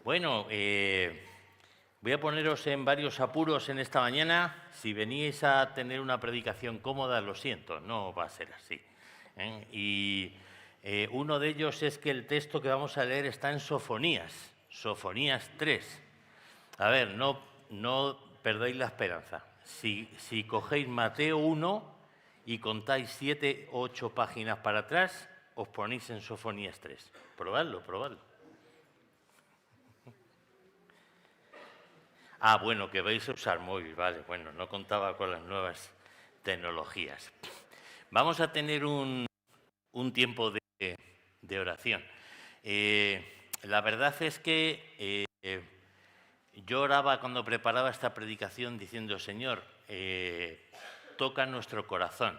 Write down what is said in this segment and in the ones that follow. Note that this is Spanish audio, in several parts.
Bueno, voy a poneros en varios apuros en esta mañana. Si veníais a tener una predicación cómoda, lo siento, no va a ser así. Y uno de ellos es que el texto que vamos a leer está en Sofonías, Sofonías 3. A ver, no perdáis la esperanza. Si cogéis Mateo 1 y contáis 7 o 8 páginas para atrás, os ponéis en Sofonías 3. Probadlo, probadlo. Ah, bueno, que vais a usar móvil, vale. Bueno, no contaba con las nuevas tecnologías. Vamos a tener un tiempo de oración. La verdad es que yo oraba cuando preparaba esta predicación diciendo, Señor, toca nuestro corazón.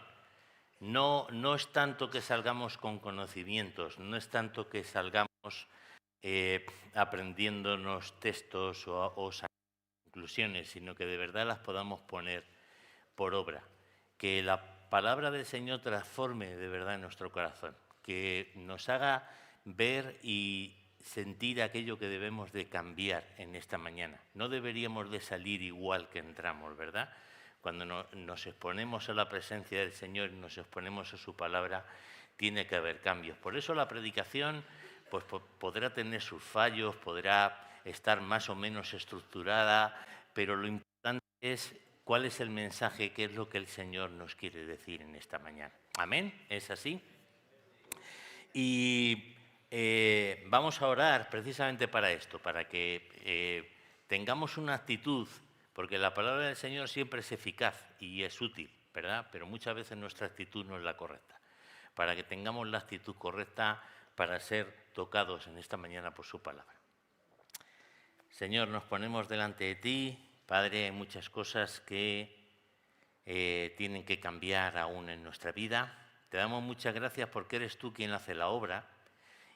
No es tanto que salgamos con conocimientos, no es tanto que salgamos aprendiéndonos textos o conclusiones, sino que de verdad las podamos poner por obra. Que la palabra del Señor transforme de verdad nuestro corazón, que nos haga ver y sentir aquello que debemos de cambiar en esta mañana. No deberíamos de salir igual que entramos, ¿verdad? Cuando nos exponemos a la presencia del Señor y nos exponemos a su palabra, tiene que haber cambios. Por eso la predicación pues, podrá tener sus fallos, podrá estar más o menos estructurada, pero lo importante es cuál es el mensaje, qué es lo que el Señor nos quiere decir en esta mañana. ¿Amén? ¿Es así? Y vamos a orar precisamente para esto, para que tengamos una actitud, porque la palabra del Señor siempre es eficaz y es útil, ¿verdad? Pero muchas veces nuestra actitud no es la correcta. Para que tengamos la actitud correcta para ser tocados en esta mañana por su palabra. Señor, nos ponemos delante de ti, Padre, hay muchas cosas que tienen que cambiar aún en nuestra vida. Te damos muchas gracias porque eres tú quien hace la obra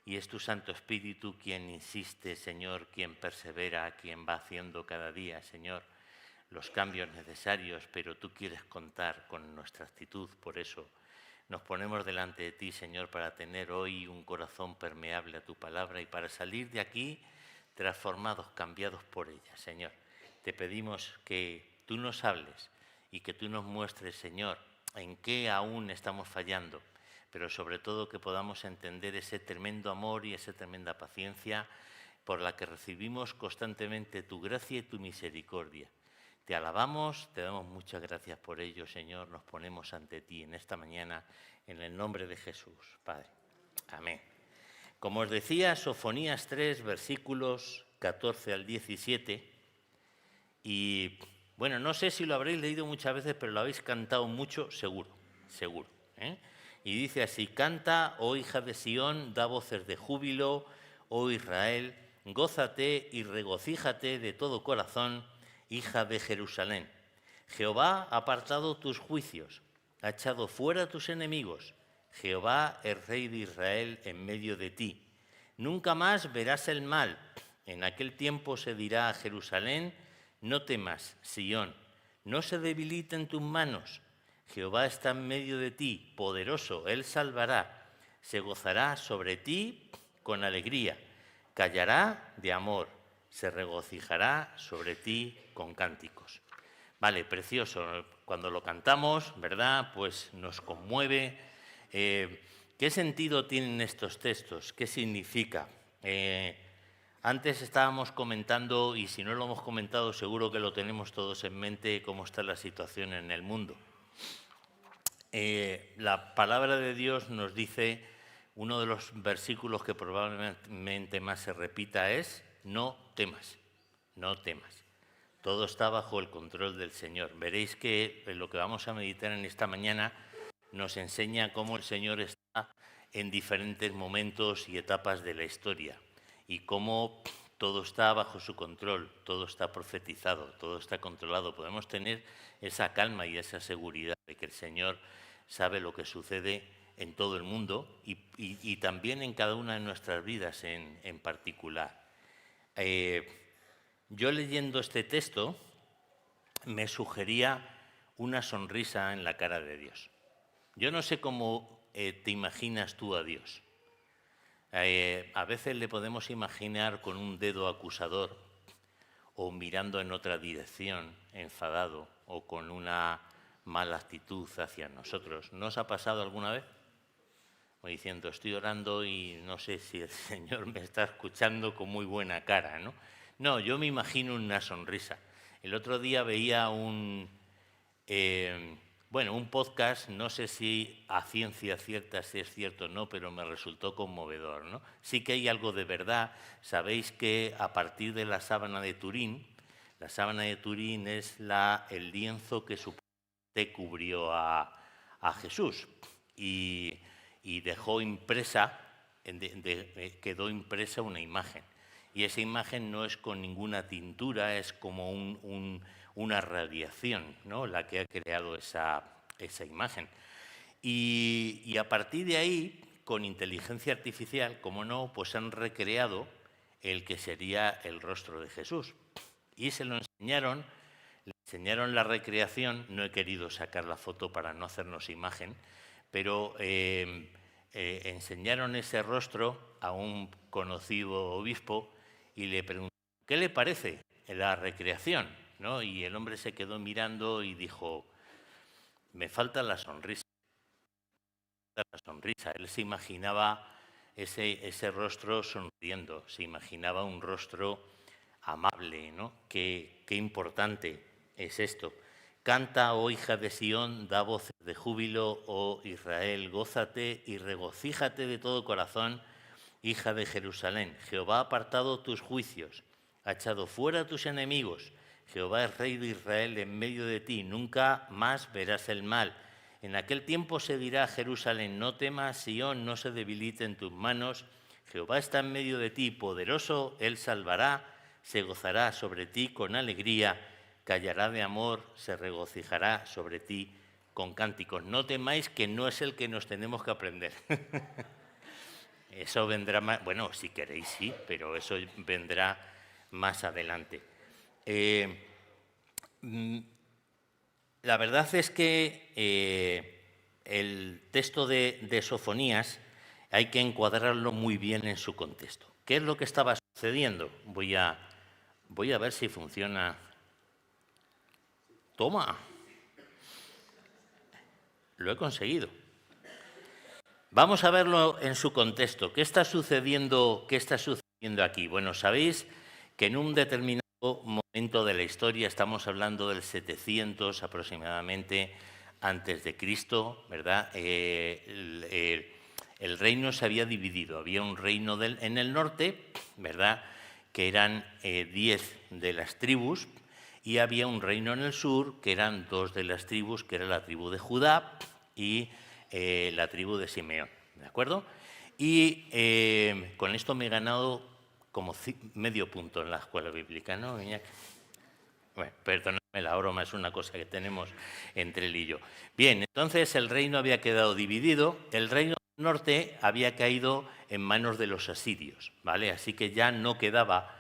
y es tu Santo Espíritu quien insiste, Señor, quien persevera, quien va haciendo cada día, Señor, los cambios necesarios, pero tú quieres contar con nuestra actitud, por eso nos ponemos delante de ti, Señor, para tener hoy un corazón permeable a tu palabra y para salir de aquí transformados, cambiados por ella, Señor. Te pedimos que tú nos hables y que tú nos muestres, Señor, en qué aún estamos fallando, pero sobre todo que podamos entender ese tremendo amor y esa tremenda paciencia por la que recibimos constantemente tu gracia y tu misericordia. Te alabamos, te damos muchas gracias por ello, Señor. Nos ponemos ante ti en esta mañana, en el nombre de Jesús, Padre. Amén. Como os decía, Sofonías 3, versículos 14 al 17. Y bueno, no sé si lo habréis leído muchas veces, pero lo habéis cantado mucho, seguro, seguro. Y dice así: canta, oh hija de Sión, da voces de júbilo, oh Israel, gózate y regocíjate de todo corazón, hija de Jerusalén. Jehová ha apartado tus juicios, ha echado fuera tus enemigos. Jehová es Rey de Israel en medio de ti. Nunca más verás el mal. En aquel tiempo se dirá a Jerusalén: no temas, Sión, no se debiliten tus manos. Jehová está en medio de ti, poderoso, Él salvará. Se gozará sobre ti con alegría, callará de amor, se regocijará sobre ti con cánticos. Vale, precioso. Cuando lo cantamos, ¿verdad? Pues nos conmueve. ¿Qué sentido tienen estos textos? ¿Qué significa? Antes estábamos comentando, y si no lo hemos comentado, seguro que lo tenemos todos en mente, cómo está la situación en el mundo. La palabra de Dios nos dice, uno de los versículos que probablemente más se repita es: no temas, no temas. Todo está bajo el control del Señor. Veréis que lo que vamos a meditar en esta mañana nos enseña cómo el Señor está en diferentes momentos y etapas de la historia y cómo todo está bajo su control, todo está profetizado, todo está controlado. Podemos tener esa calma y esa seguridad de que el Señor sabe lo que sucede en todo el mundo y también en cada una de nuestras vidas en particular. Yo leyendo este texto me sugería una sonrisa en la cara de Dios. Yo no sé cómo te imaginas tú a Dios. A veces le podemos imaginar con un dedo acusador o mirando en otra dirección, enfadado o con una mala actitud hacia nosotros. ¿No os ha pasado alguna vez? O diciendo, estoy orando y no sé si el Señor me está escuchando con muy buena cara, ¿no? No, yo me imagino una sonrisa. El otro día veía un podcast, no sé si a ciencia cierta si es cierto o no, pero me resultó conmovedor, ¿no? Sí que hay algo de verdad. Sabéis que a partir de la sábana de Turín, la sábana de Turín es el lienzo que supuestamente cubrió a Jesús y dejó impresa, quedó impresa una imagen. Y esa imagen no es con ninguna tintura, es como una radiación, ¿no?, la que ha creado esa imagen. Y a partir de ahí, con inteligencia artificial, como no, pues han recreado el que sería el rostro de Jesús. Y se lo enseñaron, le enseñaron la recreación. No he querido sacar la foto para no hacernos imagen, pero enseñaron ese rostro a un conocido obispo y le preguntó, ¿qué le parece la recreación?, ¿no? Y el hombre se quedó mirando y dijo, me falta la sonrisa. Él se imaginaba ese rostro sonriendo, se imaginaba un rostro amable, ¿no? Qué importante es esto. Canta, oh hija de Sión, da voces de júbilo, oh Israel, gózate y regocíjate de todo corazón, hija de Jerusalén. Jehová ha apartado tus juicios, ha echado fuera a tus enemigos. Jehová es rey de Israel en medio de ti, nunca más verás el mal. En aquel tiempo se dirá a Jerusalén, no temas, Sión, no se debilite en tus manos. Jehová está en medio de ti, poderoso, él salvará, se gozará sobre ti con alegría, callará de amor, se regocijará sobre ti con cánticos. No temáis, que no es el que nos tenemos que aprender. Eso vendrá más, bueno, si queréis sí, pero eso vendrá más adelante. La verdad es que el texto de Sofonías hay que encuadrarlo muy bien en su contexto. ¿Qué es lo que estaba sucediendo? Voy a ver si funciona. ¡Toma! Lo he conseguido. Vamos a verlo en su contexto. ¿Qué está sucediendo aquí? Bueno, sabéis que en un determinado momento de la historia, estamos hablando del 700 aproximadamente antes de Cristo, ¿verdad? El reino se había dividido. Había un reino en el norte, ¿verdad?, que eran 10 de las tribus, y había un reino en el sur, que eran 2 de las tribus, que era la tribu de Judá y la tribu de Simeón, ¿de acuerdo? Y con esto me he ganado como medio punto en la escuela bíblica, ¿no, Iñaki? Bueno, perdóname, la broma es una cosa que tenemos entre él y yo. Bien, entonces el reino había quedado dividido, el reino del norte había caído en manos de los asirios, ¿vale? Así que ya no quedaba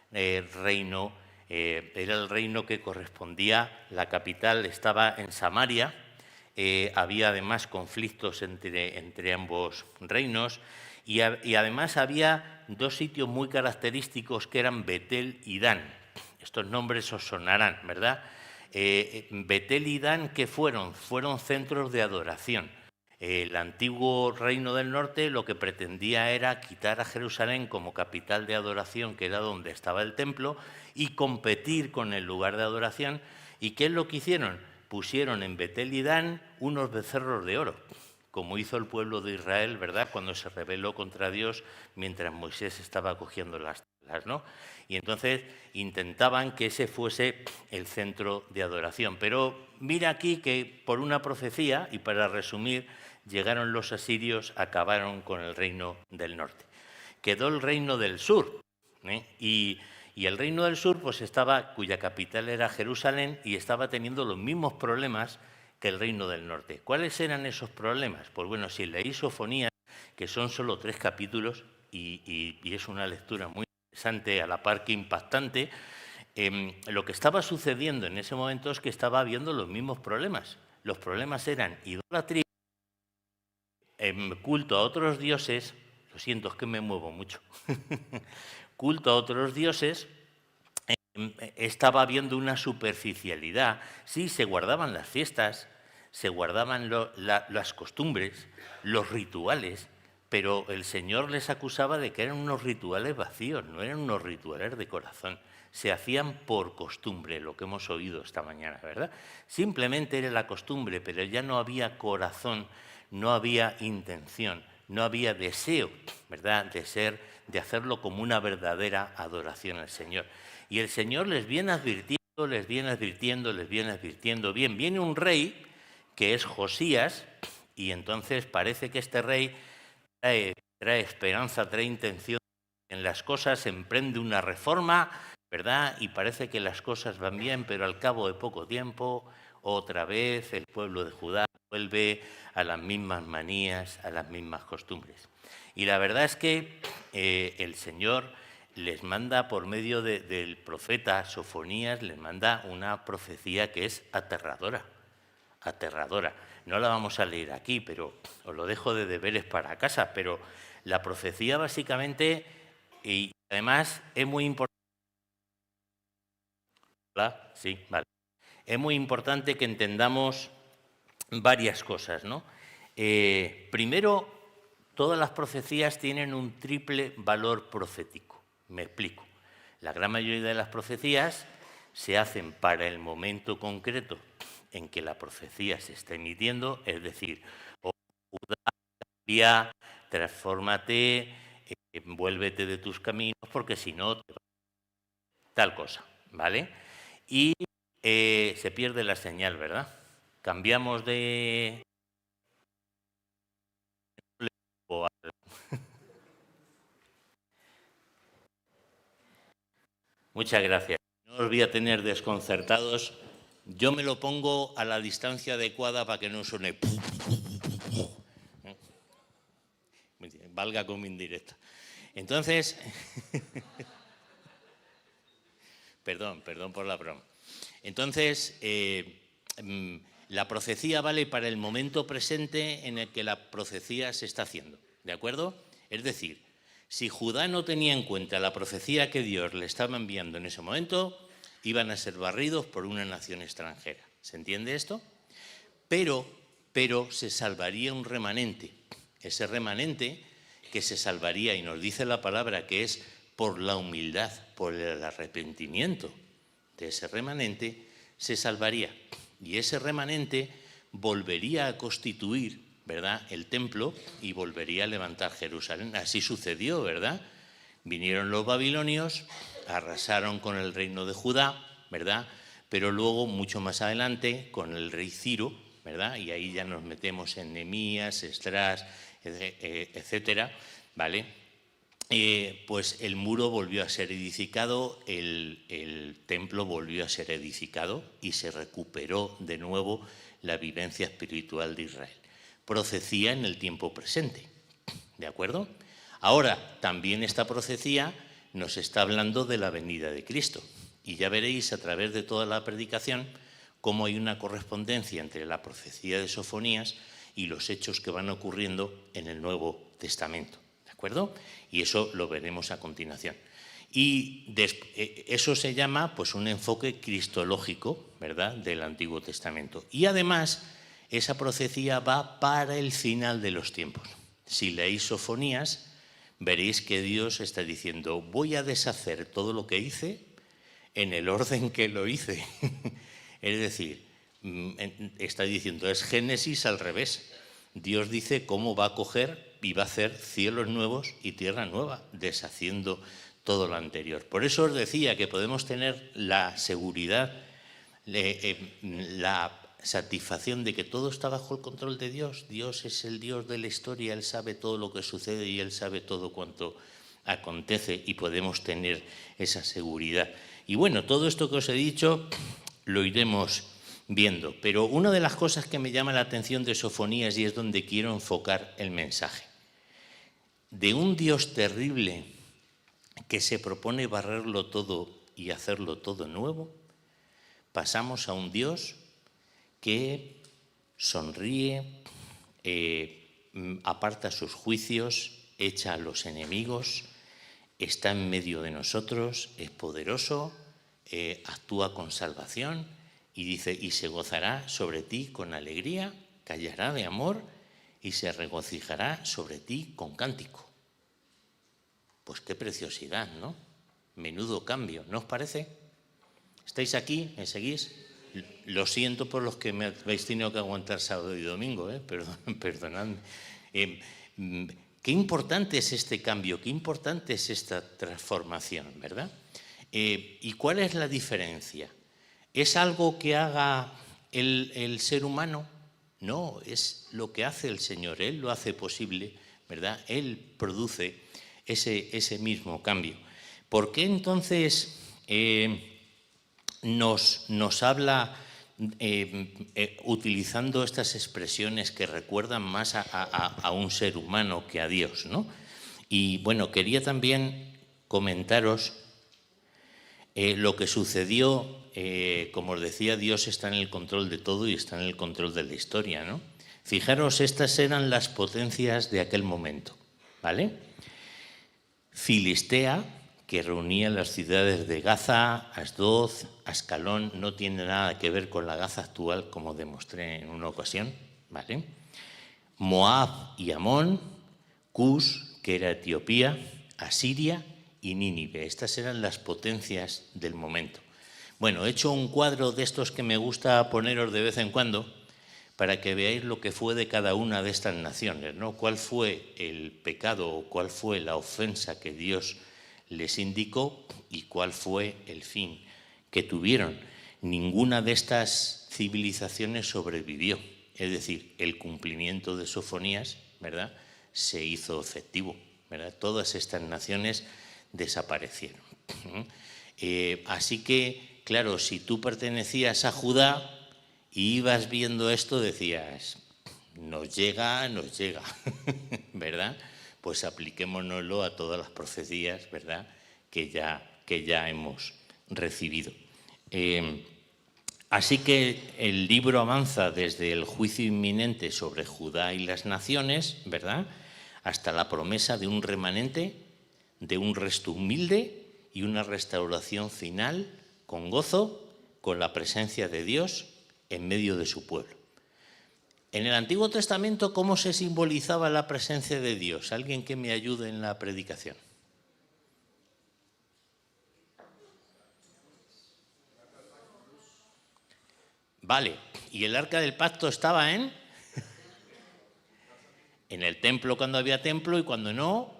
reino, era el reino que correspondía, la capital estaba en Samaria. Había además conflictos entre ambos reinos y además había 2 sitios muy característicos que eran Betel y Dan. Estos nombres os sonarán, ¿verdad? Betel y Dan, ¿qué fueron? Fueron centros de adoración. El antiguo reino del norte lo que pretendía era quitar a Jerusalén como capital de adoración, que era donde estaba el templo, y competir con el lugar de adoración. ¿Y qué es lo que hicieron? Pusieron en Betel y Dan unos becerros de oro, como hizo el pueblo de Israel, ¿verdad?, cuando se rebeló contra Dios mientras Moisés estaba cogiendo las tablas, ¿no? Y entonces intentaban que ese fuese el centro de adoración. Pero mira aquí que por una profecía, y para resumir, llegaron los asirios, acabaron con el reino del norte. Quedó el reino del sur, y el reino del sur, pues cuya capital era Jerusalén, y estaba teniendo los mismos problemas que el reino del norte. ¿Cuáles eran esos problemas? Pues bueno, si leéis Sofonías, que son solo 3 capítulos, y es una lectura muy interesante, a la par que impactante, lo que estaba sucediendo en ese momento es que estaba habiendo los mismos problemas. Los problemas eran idolatría, culto a otros dioses, lo siento, es que me muevo mucho, culto a otros dioses, estaba habiendo una superficialidad. Sí, se guardaban las fiestas, se guardaban las costumbres, los rituales, pero el Señor les acusaba de que eran unos rituales vacíos, no eran unos rituales de corazón. Se hacían por costumbre, lo que hemos oído esta mañana, ¿verdad? Simplemente era la costumbre, pero ya no había corazón, no había intención, no había deseo, ¿verdad?, de hacerlo como una verdadera adoración al Señor. Y el Señor les viene advirtiendo, les viene advirtiendo, les viene advirtiendo. Bien, viene un rey que es Josías, y entonces parece que este rey trae esperanza, trae intención en las cosas, emprende una reforma, ¿verdad? Y parece que las cosas van bien, pero al cabo de poco tiempo, otra vez el pueblo de Judá vuelve a las mismas manías, a las mismas costumbres. Y la verdad es que el Señor les manda por medio del profeta Sofonías, les manda una profecía que es aterradora, aterradora. No la vamos a leer aquí, pero os lo dejo de deberes para casa, pero la profecía básicamente, y además es muy importante, ¿verdad? Sí, vale. Es muy importante que entendamos varias cosas, ¿no? Primero, todas las profecías tienen un triple valor profético. Me explico. La gran mayoría de las profecías se hacen para el momento concreto en que la profecía se está emitiendo, es decir, oh Judá, cambia, transfórmate, vuélvete de tus caminos, porque si no, tal cosa, ¿vale? Y se pierde la señal, ¿verdad? Cambiamos de... Muchas gracias. No os voy a tener desconcertados. Yo me lo pongo a la distancia adecuada para que no suene... Valga como indirecta. Entonces... perdón por la broma. Entonces, la profecía vale para el momento presente en el que la profecía se está haciendo, ¿de acuerdo? Es decir, si Judá no tenía en cuenta la profecía que Dios le estaba enviando en ese momento, iban a ser barridos por una nación extranjera. ¿Se entiende esto? Pero se salvaría un remanente. Ese remanente que se salvaría, y nos dice la palabra que es por la humildad, por el arrepentimiento de ese remanente, se salvaría. Y ese remanente volvería a constituir, ¿verdad?, el templo y volvería a levantar Jerusalén. Así sucedió, ¿verdad? Vinieron los babilonios, arrasaron con el reino de Judá, ¿verdad? Pero luego, mucho más adelante, con el rey Ciro, ¿verdad? Y ahí ya nos metemos en Nehemías, Esdras, etcétera, ¿vale? Pues el muro volvió a ser edificado, el templo volvió a ser edificado y se recuperó de nuevo la vivencia espiritual de Israel. Profecía en el tiempo presente, ¿de acuerdo? Ahora, también esta profecía nos está hablando de la venida de Cristo. Y ya veréis a través de toda la predicación cómo hay una correspondencia entre la profecía de Sofonías y los hechos que van ocurriendo en el Nuevo Testamento. ¿De acuerdo? Y eso lo veremos a continuación. Y eso se llama pues un enfoque cristológico, ¿verdad?, del Antiguo Testamento. Y además, esa profecía va para el final de los tiempos. Si leéis Sofonías, veréis que Dios está diciendo: voy a deshacer todo lo que hice en el orden que lo hice. Es decir, está diciendo, es Génesis al revés. Dios dice cómo va a coger y va a hacer cielos nuevos y tierra nueva, deshaciendo todo lo anterior. Por eso os decía que podemos tener la seguridad, la satisfacción de que todo está bajo el control de Dios. Dios es el Dios de la historia, Él sabe todo lo que sucede y Él sabe todo cuanto acontece, y podemos tener esa seguridad. Y bueno, todo esto que os he dicho lo iremos viendo, pero una de las cosas que me llama la atención de Sofonías, y es donde quiero enfocar el mensaje, de un Dios terrible que se propone barrerlo todo y hacerlo todo nuevo, pasamos a un Dios que sonríe, aparta sus juicios, echa a los enemigos, está en medio de nosotros, es poderoso, actúa con salvación y dice, y se gozará sobre ti con alegría, callará de amor y se regocijará sobre ti con cántico. Pues qué preciosidad, ¿no? Menudo cambio, ¿no os parece? ¿Estáis aquí? ¿Me seguís? Lo siento por los que me habéis tenido que aguantar sábado y domingo, perdonadme. Qué importante es este cambio, qué importante es esta transformación, ¿verdad? ¿Y cuál es la diferencia? ¿Es algo que haga el ser humano? No, es lo que hace el Señor, Él lo hace posible, ¿verdad? Él produce ese mismo cambio. ¿Por qué entonces nos habla utilizando estas expresiones que recuerdan más a un ser humano que a Dios, ¿no? Y bueno, quería también comentaros lo que sucedió, como os decía, Dios está en el control de todo y está en el control de la historia, ¿no? Fijaros, estas eran las potencias de aquel momento, ¿vale? Filistea, que reunía las ciudades de Gaza, Asdod, Ascalón, no tiene nada que ver con la Gaza actual, como demostré en una ocasión, ¿vale? Moab y Amón, Cus, que era Etiopía, Asiria y Nínive. Estas eran las potencias del momento. Bueno, he hecho un cuadro de estos que me gusta poneros de vez en cuando para que veáis lo que fue de cada una de estas naciones, ¿no? Cuál fue el pecado o cuál fue la ofensa que Dios les indicó y cuál fue el fin que tuvieron. Ninguna de estas civilizaciones sobrevivió, es decir, el cumplimiento de Sofonías, ¿verdad?, se hizo efectivo, ¿verdad? Todas estas naciones desaparecieron. Así que, claro, si tú pertenecías a Judá y ibas viendo esto, decías, nos llega, ¿verdad? Pues apliquémonoslo a todas las profecías, ¿verdad?, que ya hemos recibido. Así que el libro avanza desde el juicio inminente sobre Judá y las naciones, ¿verdad?, hasta la promesa de un remanente, de un resto humilde y una restauración final con gozo, con la presencia de Dios en medio de su pueblo. En el Antiguo Testamento, ¿cómo se simbolizaba la presencia de Dios? ¿Alguien que me ayude en la predicación? Vale, ¿y el Arca del Pacto estaba en el templo cuando había templo y cuando no,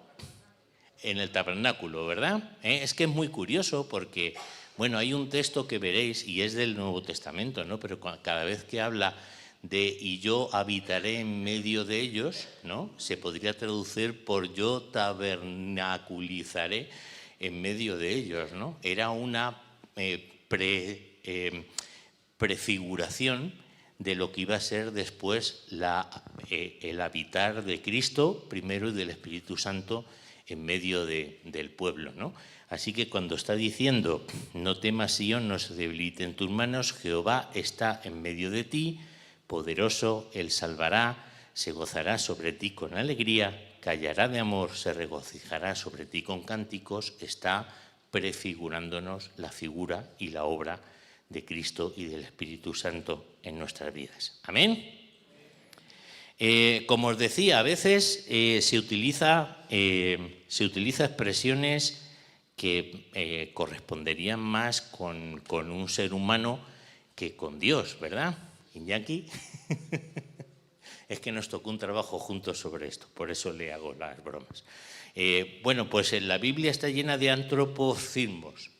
en el tabernáculo, ¿verdad? Es que es muy curioso porque, bueno, hay un texto que veréis y es del Nuevo Testamento, ¿no? Pero cada vez que habla de y yo habitaré en medio de ellos, ¿no?, se podría traducir por yo tabernaculizaré en medio de ellos, ¿no? Era una prefiguración de lo que iba a ser después el habitar de Cristo primero y del Espíritu Santo en medio del pueblo, ¿no? Así que cuando está diciendo no temas, Sión, no se debiliten tus manos, Jehová está en medio de ti, poderoso, Él salvará, se gozará sobre ti con alegría, callará de amor, se regocijará sobre ti con cánticos, está prefigurándonos la figura y la obra de Cristo y del Espíritu Santo en nuestras vidas. Amén. Como os decía, a veces se utiliza expresiones que corresponderían más con un ser humano que con Dios, ¿verdad, Iñaki? Es que nos tocó un trabajo juntos sobre esto, por eso le hago las bromas. Bueno, pues en la Biblia está llena de antropomorfismos.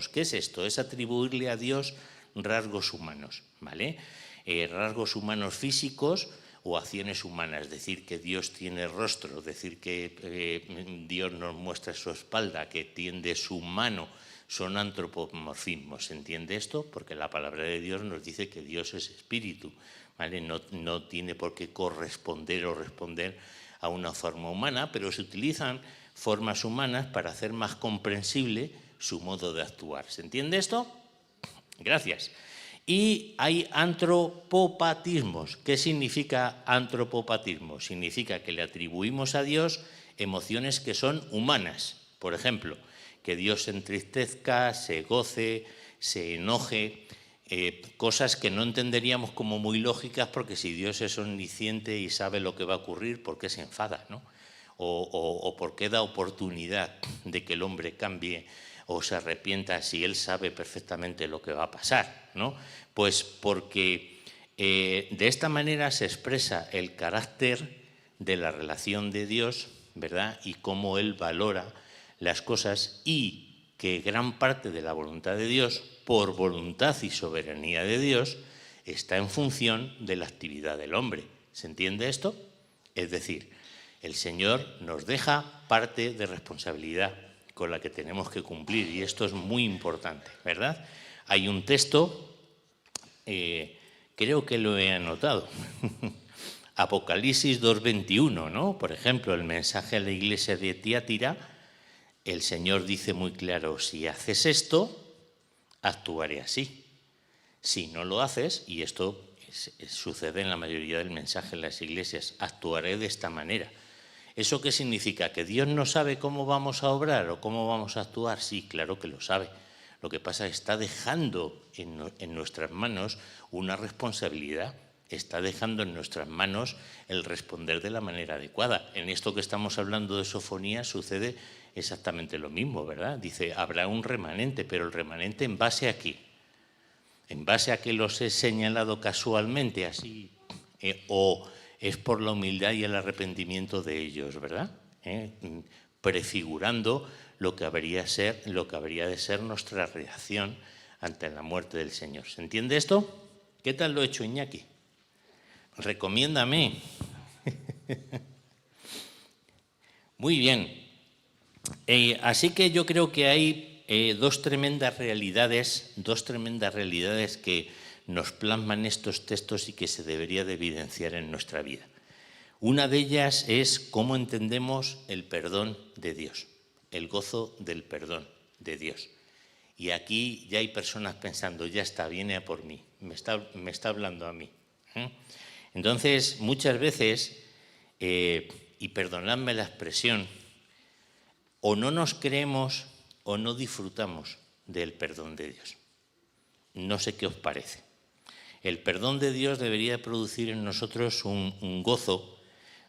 ¿Qué es esto? Es atribuirle a Dios rasgos humanos, ¿vale? Rasgos humanos físicos o acciones humanas, decir que Dios tiene rostro, decir que Dios nos muestra su espalda, que tiende su mano, son antropomorfismos. ¿Se entiende esto? Porque la palabra de Dios nos dice que Dios es espíritu, ¿vale? No tiene por qué corresponder o responder a una forma humana, pero se utilizan formas humanas para hacer más comprensible su modo de actuar. ¿Se entiende esto? Gracias. Y hay antropopatismos. ¿Qué significa antropopatismo? Significa que le atribuimos a Dios emociones que son humanas. Por ejemplo, que Dios se entristezca, se goce, se enoje, cosas que no entenderíamos como muy lógicas, porque si Dios es omnisciente y sabe lo que va a ocurrir, ¿por qué se enfada, no? O por qué da oportunidad de que el hombre cambie o se arrepienta si él sabe perfectamente lo que va a pasar, ¿no? Pues porque de esta manera se expresa el carácter de la relación de Dios, ¿verdad? Y cómo él valora las cosas, y que gran parte de la voluntad de Dios, por voluntad y soberanía de Dios, está en función de la actividad del hombre. ¿Se entiende esto? Es decir, el Señor nos deja parte de responsabilidad con la que tenemos que cumplir, y esto es muy importante, ¿verdad? Hay un texto, creo que lo he anotado, Apocalipsis 2:21, ¿no? Por ejemplo, el mensaje a la iglesia de Tiatira, el Señor dice muy claro: si haces esto, actuaré así. Si no lo haces, y esto sucede en la mayoría del mensaje en las iglesias, actuaré de esta manera. ¿Eso qué significa? ¿Que Dios no sabe cómo vamos a obrar o cómo vamos a actuar? Sí, claro que lo sabe. Lo que pasa es que está dejando en nuestras manos una responsabilidad, está dejando en nuestras manos el responder de la manera adecuada. En esto que estamos hablando de sofonía sucede exactamente lo mismo, ¿verdad? Dice, habrá un remanente, pero el remanente ¿en base a qué? ¿En base a que los he señalado casualmente así? ¿O es por la humildad y el arrepentimiento de ellos, ¿verdad? Prefigurando lo que habría de ser nuestra reacción ante la muerte del Señor. ¿Se entiende esto? ¿Qué tal lo he hecho, Iñaki? Recomiéndame. Muy bien. Así que yo creo que hay dos tremendas realidades que nos plasman estos textos y que se debería de evidenciar en nuestra vida. Una de ellas es cómo entendemos el perdón de Dios, el gozo del perdón de Dios. Y aquí ya hay personas pensando, ya está, viene a por mí, me está hablando a mí. Entonces, muchas veces, y perdonadme la expresión, o no nos creemos o no disfrutamos del perdón de Dios. No sé qué os parece. El perdón de Dios debería producir en nosotros un gozo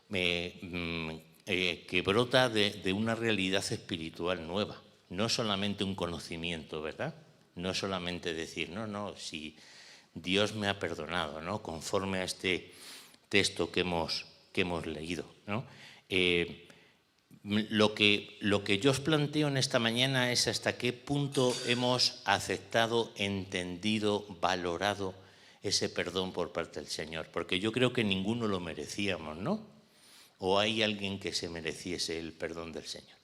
que brota de una realidad espiritual nueva. No solamente un conocimiento, ¿verdad? No solamente decir, no, si Dios me ha perdonado, ¿no? Conforme a este texto que hemos leído, ¿no? Lo que yo os planteo en esta mañana es hasta qué punto hemos aceptado, entendido, valorado ese perdón por parte del Señor, porque yo creo que ninguno lo merecíamos, ¿no? ¿O hay alguien que se mereciese el perdón del Señor?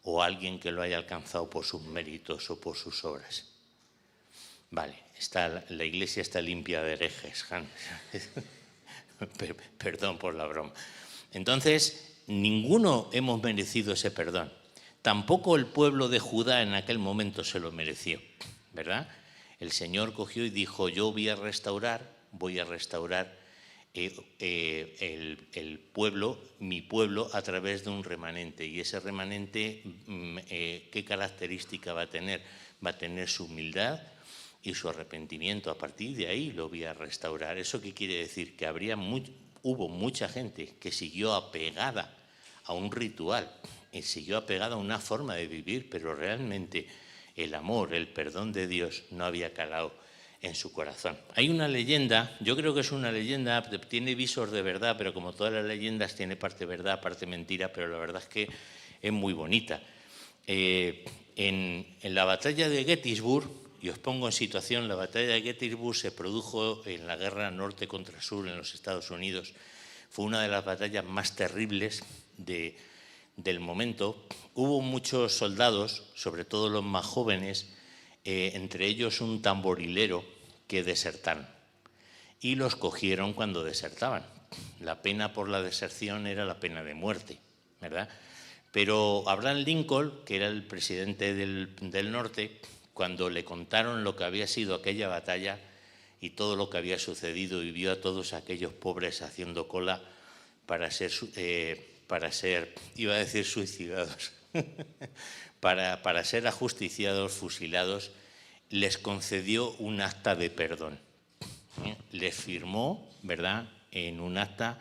¿O alguien que lo haya alcanzado por sus méritos o por sus obras? Vale, la iglesia está limpia de herejes, Hans. Perdón por la broma. Entonces, ninguno hemos merecido ese perdón. Tampoco el pueblo de Judá en aquel momento se lo mereció, ¿verdad? El Señor cogió y dijo, yo voy a restaurar el pueblo, mi pueblo, a través de un remanente. Y ese remanente, ¿qué característica va a tener? Va a tener su humildad y su arrepentimiento. A partir de ahí lo voy a restaurar. ¿Eso qué quiere decir? Que hubo mucha gente que siguió apegada a un ritual, y siguió apegada a una forma de vivir, pero realmente el amor, el perdón de Dios no había calado en su corazón. Hay una leyenda, yo creo que es una leyenda, tiene visos de verdad, pero como todas las leyendas tiene parte verdad, parte mentira, pero la verdad es que es muy bonita. En la batalla de Gettysburg, y os pongo en situación, la batalla de Gettysburg se produjo en la guerra norte contra sur en los Estados Unidos. Fue una de las batallas más terribles del momento. Hubo muchos soldados, sobre todo los más jóvenes, entre ellos un tamborilero, que desertaron. Y los cogieron cuando desertaban. La pena por la deserción era la pena de muerte, ¿verdad? Pero Abraham Lincoln, que era el presidente del norte, cuando le contaron lo que había sido aquella batalla, y todo lo que había sucedido, y vio a todos aquellos pobres haciendo cola para ser iba a decir suicidados, para ser ajusticiados, fusilados, les concedió un acta de perdón. Les firmó, ¿verdad?, en un acta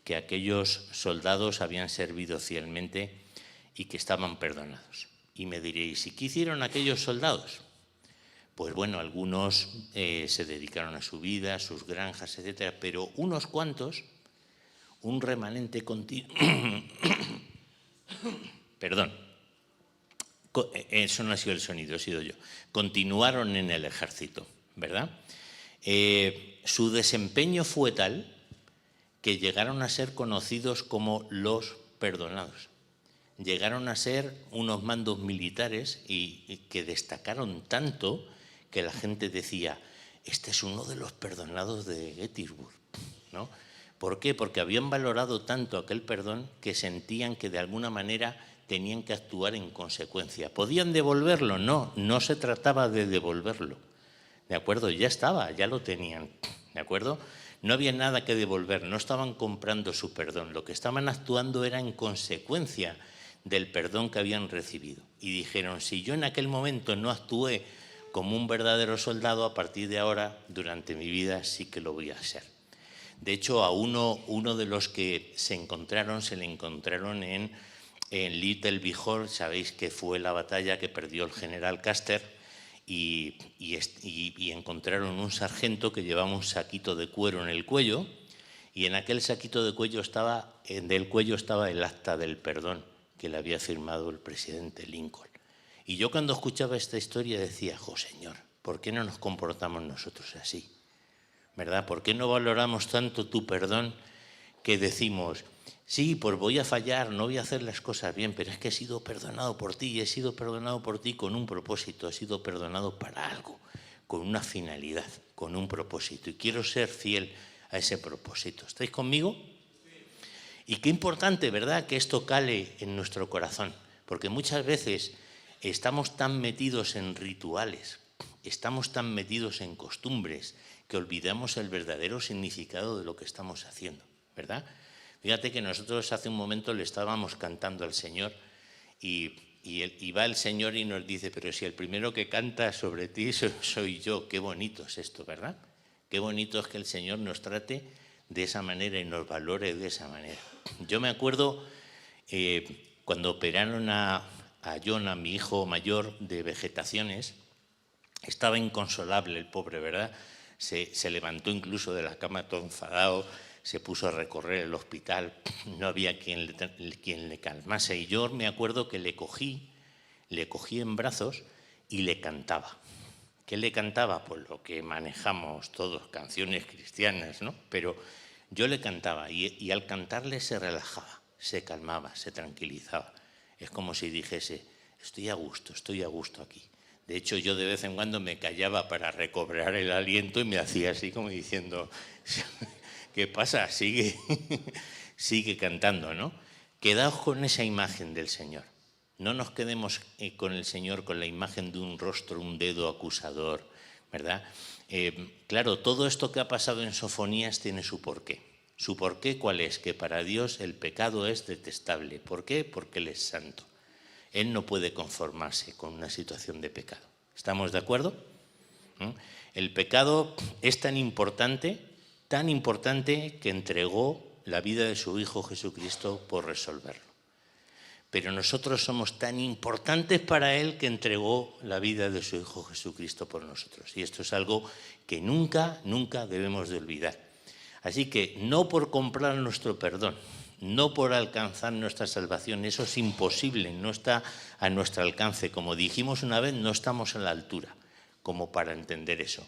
que aquellos soldados habían servido fielmente y que estaban perdonados. Y me diréis, ¿y qué hicieron aquellos soldados? Pues bueno, algunos se dedicaron a su vida, a sus granjas, etcétera, pero unos cuantos, un remanente continuo. Perdón, eso no ha sido el sonido, he sido yo. Continuaron en el ejército, ¿verdad? Su desempeño fue tal que llegaron a ser conocidos como los perdonados. Llegaron a ser unos mandos militares y que destacaron tanto que la gente decía, este es uno de los perdonados de Gettysburg, ¿no? ¿Por qué? Porque habían valorado tanto aquel perdón que sentían que de alguna manera tenían que actuar en consecuencia. ¿Podían devolverlo? No, no se trataba de devolverlo, ¿de acuerdo? Ya estaba, ya lo tenían, ¿de acuerdo? No había nada que devolver, no estaban comprando su perdón, lo que estaban actuando era en consecuencia del perdón que habían recibido. Y dijeron, si yo en aquel momento no actué como un verdadero soldado, a partir de ahora, durante mi vida, sí que lo voy a hacer. De hecho, a uno de los que se le encontraron en Little Bihor, sabéis que fue la batalla que perdió el general Custer, y encontraron un sargento que llevaba un saquito de cuero en el cuello, y en aquel saquito de cuello estaba el acta del perdón que le había firmado el presidente Lincoln. Y yo cuando escuchaba esta historia decía, ¡jo, Señor! ¿Por qué no nos comportamos nosotros así? ¿Verdad? ¿Por qué no valoramos tanto tu perdón que decimos, sí, pues voy a fallar, no voy a hacer las cosas bien, pero es que he sido perdonado por ti, y he sido perdonado por ti con un propósito, he sido perdonado para algo, con una finalidad, con un propósito, y quiero ser fiel a ese propósito. ¿Estáis conmigo? Y qué importante, ¿verdad?, que esto cale en nuestro corazón, porque muchas veces estamos tan metidos en rituales, estamos tan metidos en costumbres, que olvidamos el verdadero significado de lo que estamos haciendo, ¿verdad? Fíjate que nosotros hace un momento le estábamos cantando al Señor y va el Señor y nos dice, pero si el primero que canta sobre ti soy yo. Qué bonito es esto, ¿verdad? Qué bonito es que el Señor nos trate de esa manera y nos valore de esa manera. Yo me acuerdo cuando operaron a John, a mi hijo mayor, de vegetaciones, estaba inconsolable el pobre, ¿verdad? Se levantó incluso de la cama todo enfadado, se puso a recorrer el hospital, no había quien le calmase. Y yo me acuerdo que le cogí en brazos y le cantaba. ¿Qué le cantaba? Pues lo que manejamos todos, canciones cristianas, ¿no? Pero yo le cantaba y al cantarle se relajaba, se calmaba, se tranquilizaba. Es como si dijese, estoy a gusto aquí. De hecho, yo de vez en cuando me callaba para recobrar el aliento y me hacía así como diciendo, ¿qué pasa? Sigue cantando, ¿no? Quedaos con esa imagen del Señor. No nos quedemos con el Señor con la imagen de un rostro, un dedo acusador, ¿verdad? Claro, todo esto que ha pasado en Sofonías tiene su porqué. ¿Su porqué cuál es? Que para Dios el pecado es detestable. ¿Por qué? Porque Él es santo. Él no puede conformarse con una situación de pecado. ¿Estamos de acuerdo? El pecado es tan importante que entregó la vida de su Hijo Jesucristo por resolverlo. Pero nosotros somos tan importantes para Él que entregó la vida de su Hijo Jesucristo por nosotros. Y esto es algo que nunca debemos de olvidar. Así que no por comprar nuestro perdón, no por alcanzar nuestra salvación, eso es imposible, no está a nuestro alcance. Como dijimos una vez, no estamos a la altura como para entender eso,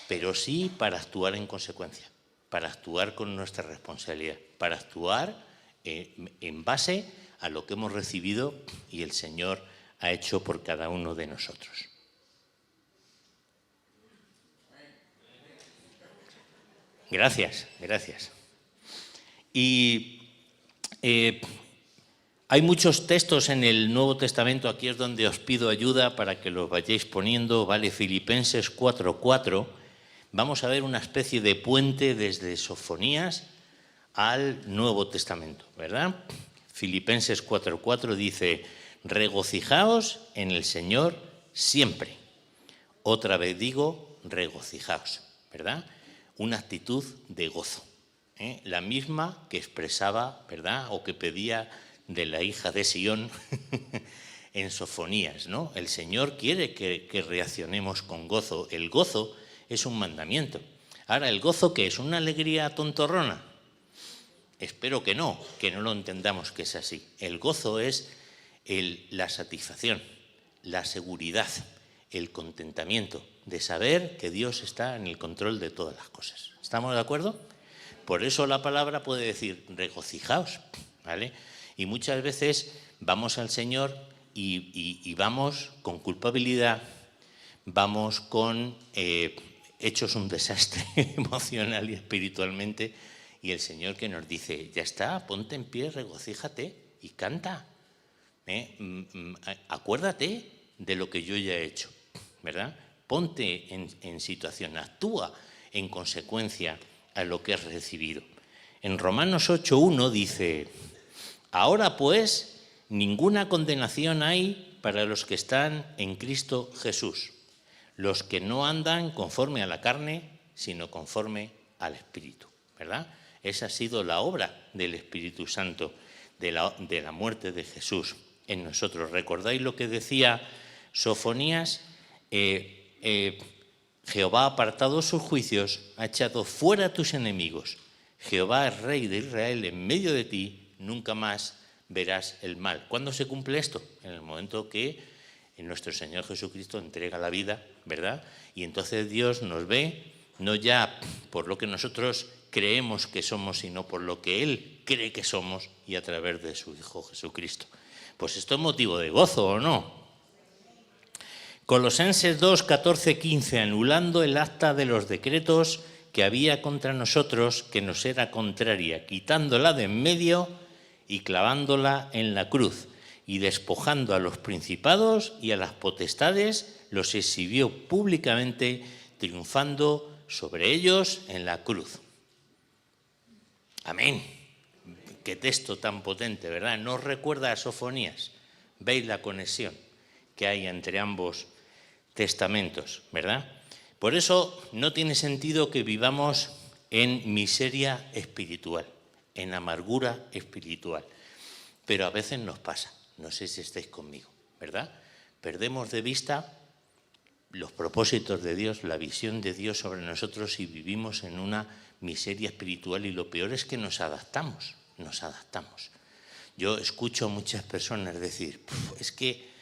pero sí para actuar en consecuencia, para actuar con nuestra responsabilidad, para actuar en base a lo que hemos recibido y el Señor ha hecho por cada uno de nosotros. Gracias. Y hay muchos textos en el Nuevo Testamento, aquí es donde os pido ayuda para que los vayáis poniendo, ¿vale? Filipenses 4:4, vamos a ver una especie de puente desde Sofonías al Nuevo Testamento, ¿verdad? Filipenses 4:4 dice, regocijaos en el Señor siempre. Otra vez digo, regocijaos, ¿verdad? Una actitud de gozo, la misma que expresaba, ¿verdad? O que pedía de la hija de Sión en Sofonías, ¿no? El Señor quiere que reaccionemos con gozo. El gozo es un mandamiento. Ahora, ¿el gozo qué es? ¿Una alegría tontorrona? Espero que no lo entendamos que es así. El gozo es la satisfacción, la seguridad, el contentamiento de saber que Dios está en el control de todas las cosas. ¿Estamos de acuerdo? Por eso la palabra puede decir regocijaos, ¿vale? Y muchas veces vamos al Señor y vamos con culpabilidad, vamos con hechos un desastre emocional y espiritualmente, y el Señor que nos dice, ya está, ponte en pie, regocíjate y canta. Acuérdate de lo que yo ya he hecho, ¿verdad? Ponte en situación, actúa en consecuencia a lo que has recibido. En Romanos 8:1 dice, ahora pues, ninguna condenación hay para los que están en Cristo Jesús, los que no andan conforme a la carne, sino conforme al Espíritu, ¿verdad? Esa ha sido la obra del Espíritu Santo, de la muerte de Jesús en nosotros. ¿Recordáis lo que decía Sofonías? Jehová ha apartado sus juicios, ha echado fuera a tus enemigos. Jehová es Rey de Israel en medio de ti, nunca más verás el mal. ¿Cuándo se cumple esto? En el momento que nuestro Señor Jesucristo entrega la vida, ¿verdad? Y entonces Dios nos ve, no ya por lo que nosotros creemos que somos, sino por lo que Él cree que somos y a través de su Hijo Jesucristo. Pues esto es motivo de gozo, ¿o no? Colosenses 2, 14, 15, anulando el acta de los decretos que había contra nosotros, que nos era contraria, quitándola de en medio y clavándola en la cruz, y despojando a los principados y a las potestades, los exhibió públicamente, triunfando sobre ellos en la cruz. Amén. Qué texto tan potente, ¿verdad? ¿No os recuerda a Sofonías? ¿Veis la conexión que hay entre ambos testamentos, verdad? Por eso no tiene sentido que vivamos en miseria espiritual, en amargura espiritual. Pero a veces nos pasa, no sé si estáis conmigo, ¿verdad? Perdemos de vista los propósitos de Dios, la visión de Dios sobre nosotros y vivimos en una miseria espiritual y lo peor es que nos adaptamos. Yo escucho a muchas personas decir, es que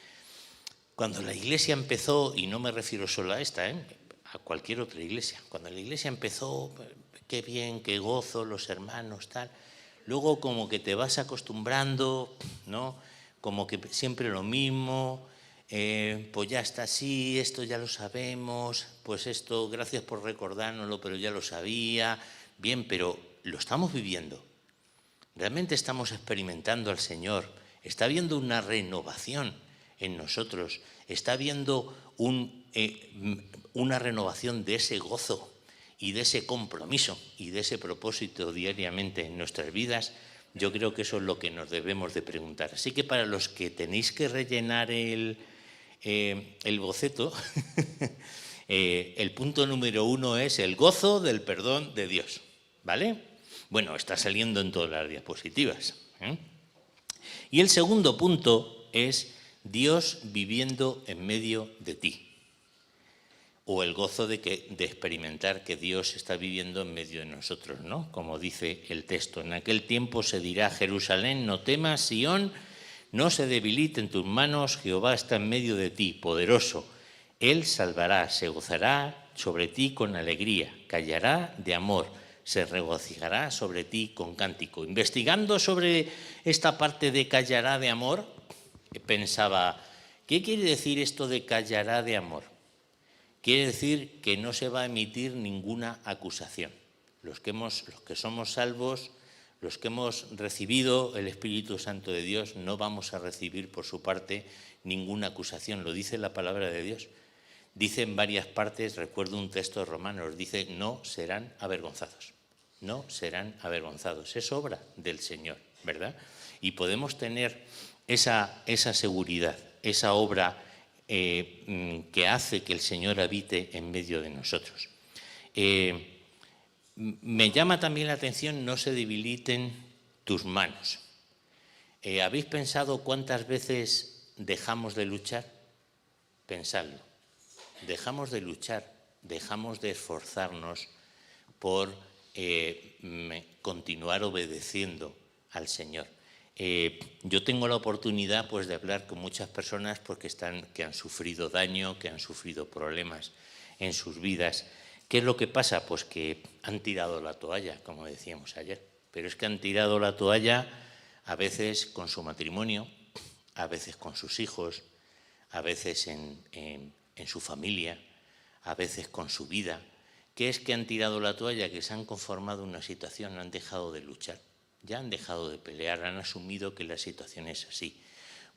cuando la iglesia empezó, y no me refiero solo a esta, a cualquier otra iglesia, cuando la iglesia empezó, qué bien, qué gozo, los hermanos, tal, luego como que te vas acostumbrando, ¿no? Como que siempre lo mismo, pues ya está así, esto ya lo sabemos, pues esto, gracias por recordárnoslo, pero ya lo sabía, bien, pero lo estamos viviendo. Realmente estamos experimentando al Señor, está habiendo una renovación en nosotros, está habiendo una renovación de ese gozo y de ese compromiso y de ese propósito diariamente en nuestras vidas. Yo creo que eso es lo que nos debemos de preguntar. Así que para los que tenéis que rellenar el boceto, el punto número 1 es el gozo del perdón de Dios, ¿vale? Bueno, está saliendo en todas las diapositivas, ¿eh? Y el segundo punto es Dios viviendo en medio de ti, o el gozo de experimentar que Dios está viviendo en medio de nosotros, ¿no? Como dice el texto, en aquel tiempo se dirá a Jerusalén, no temas, Sión, no se debilite en tus manos, Jehová está en medio de ti, poderoso. Él salvará, se gozará sobre ti con alegría, callará de amor, se regocijará sobre ti con cántico. Investigando sobre esta parte de callará de amor, pensaba, ¿qué quiere decir esto de callará de amor? Quiere decir que no se va a emitir ninguna acusación. Los que somos salvos, los que hemos recibido el Espíritu Santo de Dios, no vamos a recibir por su parte ninguna acusación. Lo dice la palabra de Dios. dice en varias partes, recuerdo un texto de Romanos, dice, no serán avergonzados. No serán avergonzados. Es obra del Señor, ¿verdad? Y podemos tener esa seguridad, esa obra que hace que el Señor habite en medio de nosotros. Me llama también la atención, no se debiliten tus manos. ¿Habéis pensado cuántas veces dejamos de luchar? Pensadlo. Dejamos de luchar, dejamos de esforzarnos por continuar obedeciendo al Señor. Yo tengo la oportunidad pues, de hablar con muchas personas porque que han sufrido daño, que han sufrido problemas en sus vidas. ¿Qué es lo que pasa? Pues que han tirado la toalla, como decíamos ayer. Pero es que han tirado la toalla a veces con su matrimonio, a veces con sus hijos, a veces en su familia, a veces con su vida. ¿Qué es que han tirado la toalla? Que se han conformado en una situación, han dejado de luchar, ya han dejado de pelear, han asumido que la situación es así.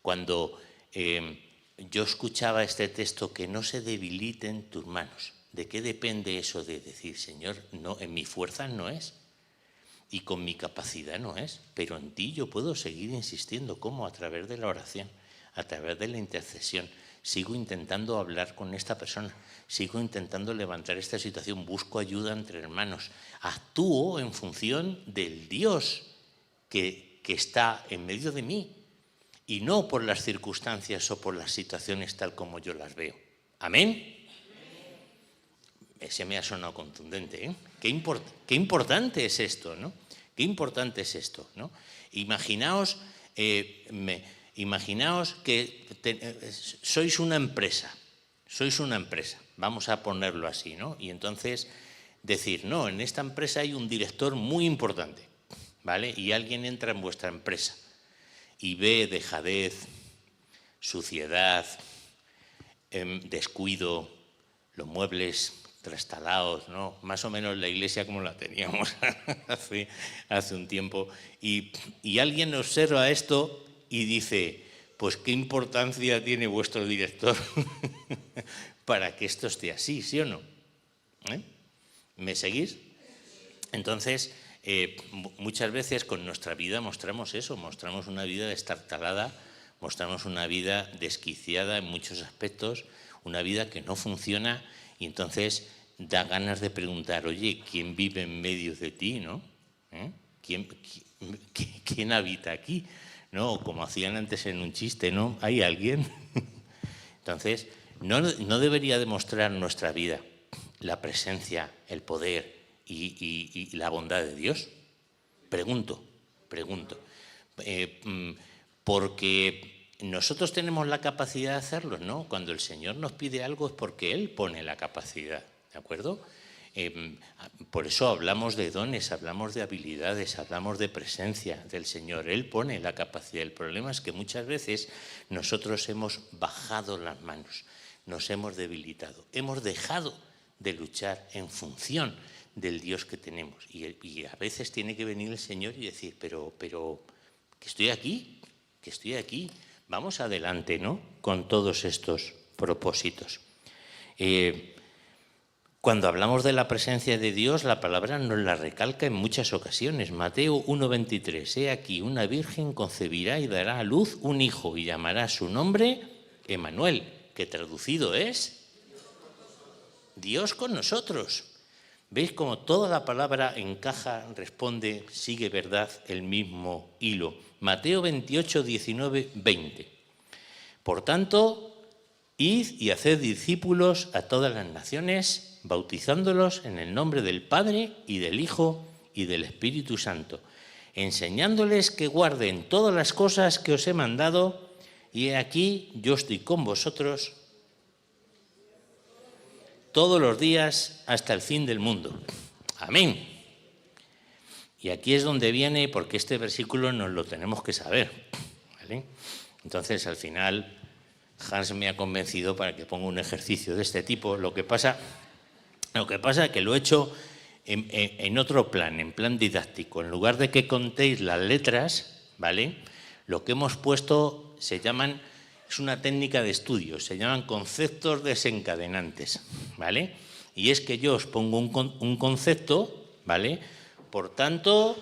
Cuando yo escuchaba este texto, que no se debiliten tus manos. ¿De qué depende eso de decir, Señor, no, en mi fuerza no es? Y con mi capacidad no es, pero en ti yo puedo seguir insistiendo. ¿Cómo? A través de la oración, a través de la intercesión. Sigo intentando hablar con esta persona, sigo intentando levantar esta situación, busco ayuda entre hermanos. Actúo en función del Dios que está en medio de mí y no por las circunstancias o por las situaciones tal como yo las veo. ¿Amén? Ese me ha sonado contundente, ¿eh? Qué importante es esto, ¿no? Qué importante es esto, ¿no? Imaginaos que sois una empresa, vamos a ponerlo así, ¿no? Y entonces decir, no, en esta empresa hay un director muy importante, ¿vale? Y alguien entra en vuestra empresa y ve dejadez, suciedad, descuido, los muebles trastalados, ¿no? Más o menos la iglesia como la teníamos hace un tiempo. Y alguien observa esto y dice, pues qué importancia tiene vuestro director para que esto esté así, ¿sí o no? ¿Me seguís? Entonces, muchas veces con nuestra vida mostramos eso, mostramos una vida destartalada, mostramos una vida desquiciada en muchos aspectos, una vida que no funciona, y entonces da ganas de preguntar, oye, ¿quién vive en medio de ti, no? ¿Quién habita aquí? ¿No? Como hacían antes en un chiste, ¿no? ¿Hay alguien? Entonces, no debería demostrar nuestra vida la presencia, el poder y la bondad de Dios. Pregunto. Porque nosotros tenemos la capacidad de hacerlo, ¿no? Cuando el Señor nos pide algo es porque Él pone la capacidad, ¿de acuerdo? Por eso hablamos de dones, hablamos de habilidades, hablamos de presencia del Señor. Él pone la capacidad. El problema es que muchas veces nosotros hemos bajado las manos, nos hemos debilitado, hemos dejado de luchar en función del Dios que tenemos. Y a veces tiene que venir el Señor y decir, pero que estoy aquí, vamos adelante, ¿no? Con todos estos propósitos. Cuando hablamos de la presencia de Dios, la palabra nos la recalca en muchas ocasiones. Mateo 1,23, he aquí, una virgen concebirá y dará a luz un hijo y llamará su nombre Emmanuel, que traducido es Dios con nosotros. ¿Veis cómo toda la palabra encaja, responde, sigue verdad, el mismo hilo? Mateo 28, 19, 20. Por tanto, id y haced discípulos a todas las naciones, bautizándolos en el nombre del Padre y del Hijo y del Espíritu Santo, enseñándoles que guarden todas las cosas que os he mandado, y he aquí yo estoy con vosotros todos los días hasta el fin del mundo. Amén. Y aquí es donde viene, porque este versículo nos lo tenemos que saber, ¿vale? Entonces, al final, Hans me ha convencido para que ponga un ejercicio de este tipo. Lo que pasa es que lo he hecho en otro plan, en plan didáctico. En lugar de que contéis las letras, ¿vale? Lo que hemos puesto se llaman Es una técnica de estudio, se llaman conceptos desencadenantes, ¿vale? Y es que yo os pongo un concepto, ¿vale? Por tanto,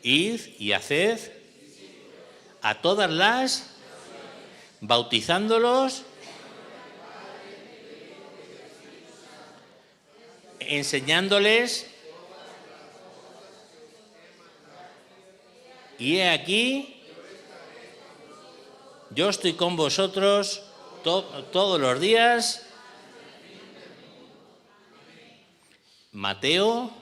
id y haced a todas las, bautizándolos, enseñándoles, y he aquí, yo estoy con vosotros todos los días. Mateo,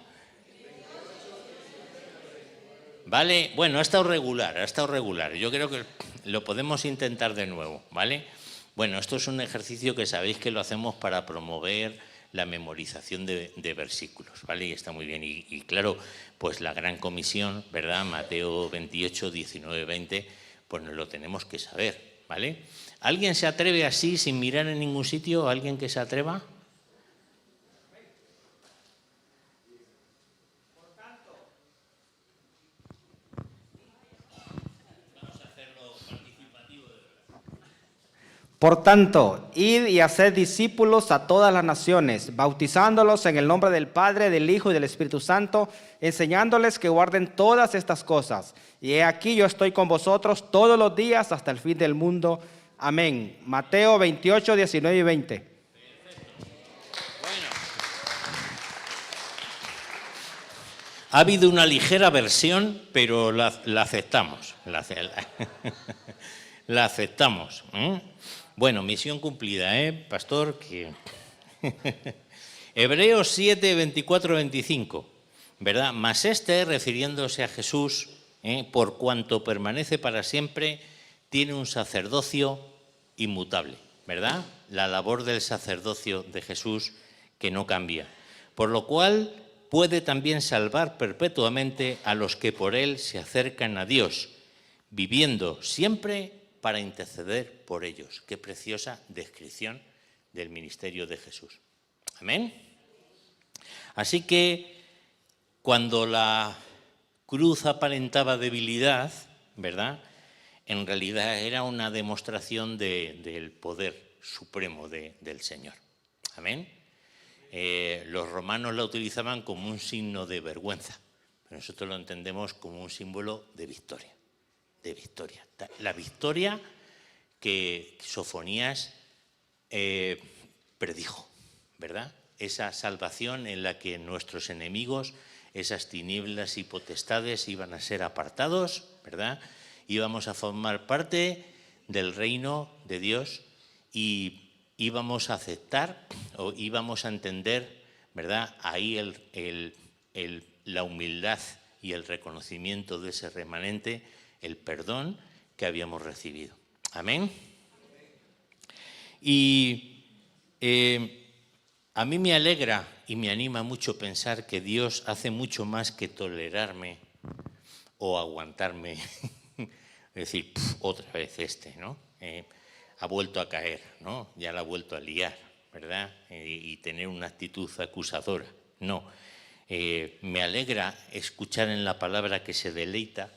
¿vale? Bueno, ha estado regular. Yo creo que lo podemos intentar de nuevo, ¿vale? Bueno, esto es un ejercicio que sabéis que lo hacemos para promover la memorización de versículos, ¿vale? Y está muy bien. Y claro, pues la gran comisión, ¿verdad? Mateo 28, 19, 20, pues nos lo tenemos que saber, ¿vale? ¿Alguien se atreve así, sin mirar en ningún sitio? ¿Alguien que se atreva? Por tanto, id y haced discípulos a todas las naciones, bautizándolos en el nombre del Padre, del Hijo y del Espíritu Santo, enseñándoles que guarden todas estas cosas. Y he aquí yo estoy con vosotros todos los días hasta el fin del mundo. Amén. Mateo 28, 19 y 20. Bueno. Ha habido una ligera versión, pero la aceptamos. La aceptamos. Bueno, misión cumplida, pastor? Hebreos 7, 24, 25, ¿verdad? Mas refiriéndose a Jesús, por cuanto permanece para siempre, tiene un sacerdocio inmutable, ¿verdad? La labor del sacerdocio de Jesús que no cambia. Por lo cual puede también salvar perpetuamente a los que por él se acercan a Dios, viviendo siempre para interceder por ellos. Qué preciosa descripción del ministerio de Jesús. Amén. Así que cuando la cruz aparentaba debilidad, ¿verdad? En realidad era una demostración del poder supremo del Señor. Amén. Los romanos la utilizaban como un signo de vergüenza, pero nosotros lo entendemos como un símbolo de victoria. De victoria. La victoria que Sofonías predijo, ¿verdad? Esa salvación en la que nuestros enemigos, esas tinieblas y potestades iban a ser apartados, ¿verdad? Íbamos a formar parte del reino de Dios y íbamos a aceptar o íbamos a entender, ¿verdad? Ahí la humildad y el reconocimiento de ese remanente, el perdón que habíamos recibido. Amén. Y a mí me alegra y me anima mucho pensar que Dios hace mucho más que tolerarme o aguantarme. Es decir, otra vez ¿no? Ha vuelto a caer, ¿no? Ya la ha vuelto a liar, ¿verdad? Y tener una actitud acusadora. No. Me alegra escuchar en la palabra que se deleita,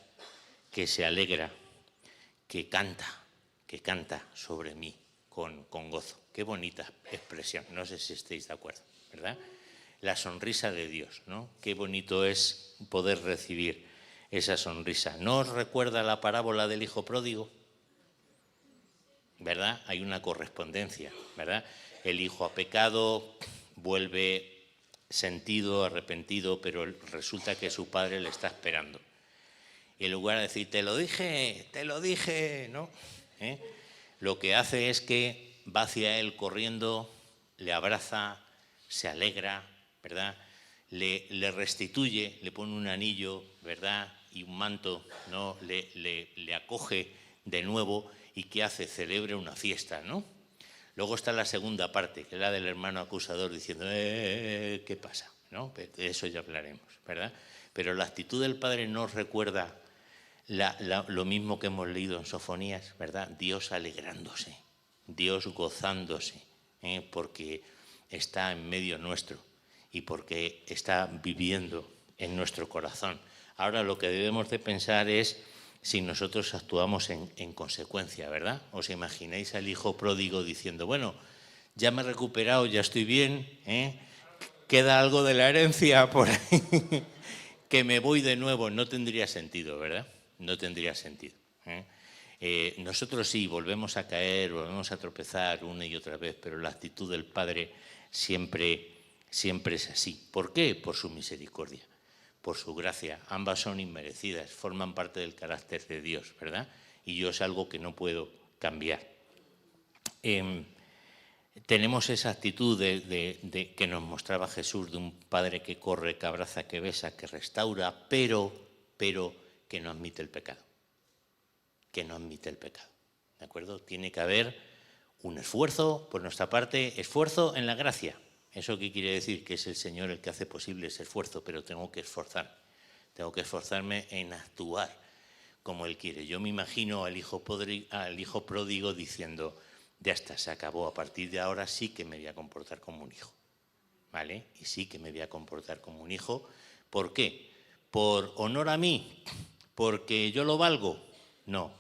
que se alegra, que canta sobre mí con gozo. Qué bonita expresión, no sé si estáis de acuerdo, ¿verdad? La sonrisa de Dios, ¿no? Qué bonito es poder recibir esa sonrisa. ¿No os recuerda la parábola del hijo pródigo? ¿Verdad? Hay una correspondencia, ¿verdad? El hijo ha pecado, vuelve sentido, arrepentido, pero resulta que su padre le está esperando. Y en lugar de decir, te lo dije, ¿no? Lo que hace es que va hacia él corriendo, le abraza, se alegra, ¿verdad? Le restituye, le pone un anillo, ¿verdad? Y un manto, ¿no? Le acoge de nuevo y ¿qué hace? Celebra una fiesta, ¿no? Luego está la segunda parte, que es la del hermano acusador diciendo, ¿qué pasa? ¿No? De eso ya hablaremos, ¿verdad? Pero la actitud del padre nos recuerda lo mismo que hemos leído en Sofonías, ¿verdad? Dios alegrándose, Dios gozándose, porque está en medio nuestro y porque está viviendo en nuestro corazón. Ahora lo que debemos de pensar es si nosotros actuamos en consecuencia, ¿verdad? ¿Os imagináis al hijo pródigo diciendo, bueno, ya me he recuperado, ya estoy bien, queda algo de la herencia por ahí, que me voy de nuevo? No tendría sentido, ¿verdad? No tendría sentido. Nosotros sí, volvemos a caer, volvemos a tropezar una y otra vez, pero la actitud del Padre siempre es así. ¿Por qué? Por su misericordia, por su gracia. Ambas son inmerecidas, forman parte del carácter de Dios, ¿verdad? Y yo es algo que no puedo cambiar. Tenemos esa actitud de que nos mostraba Jesús, de un Padre que corre, que abraza, que besa, que restaura, pero que no admite el pecado. Que no admite el pecado, ¿de acuerdo? Tiene que haber un esfuerzo por nuestra parte, esfuerzo en la gracia. ¿Eso qué quiere decir? Que es el Señor el que hace posible ese esfuerzo, pero tengo que esforzarme en actuar como Él quiere. Yo me imagino al hijo pródigo diciendo, ya está, se acabó, a partir de ahora sí que me voy a comportar como un hijo, ¿vale? Y sí que me voy a comportar como un hijo. ¿Por qué? ¿Por honor a mí? ¿Porque yo lo valgo? No,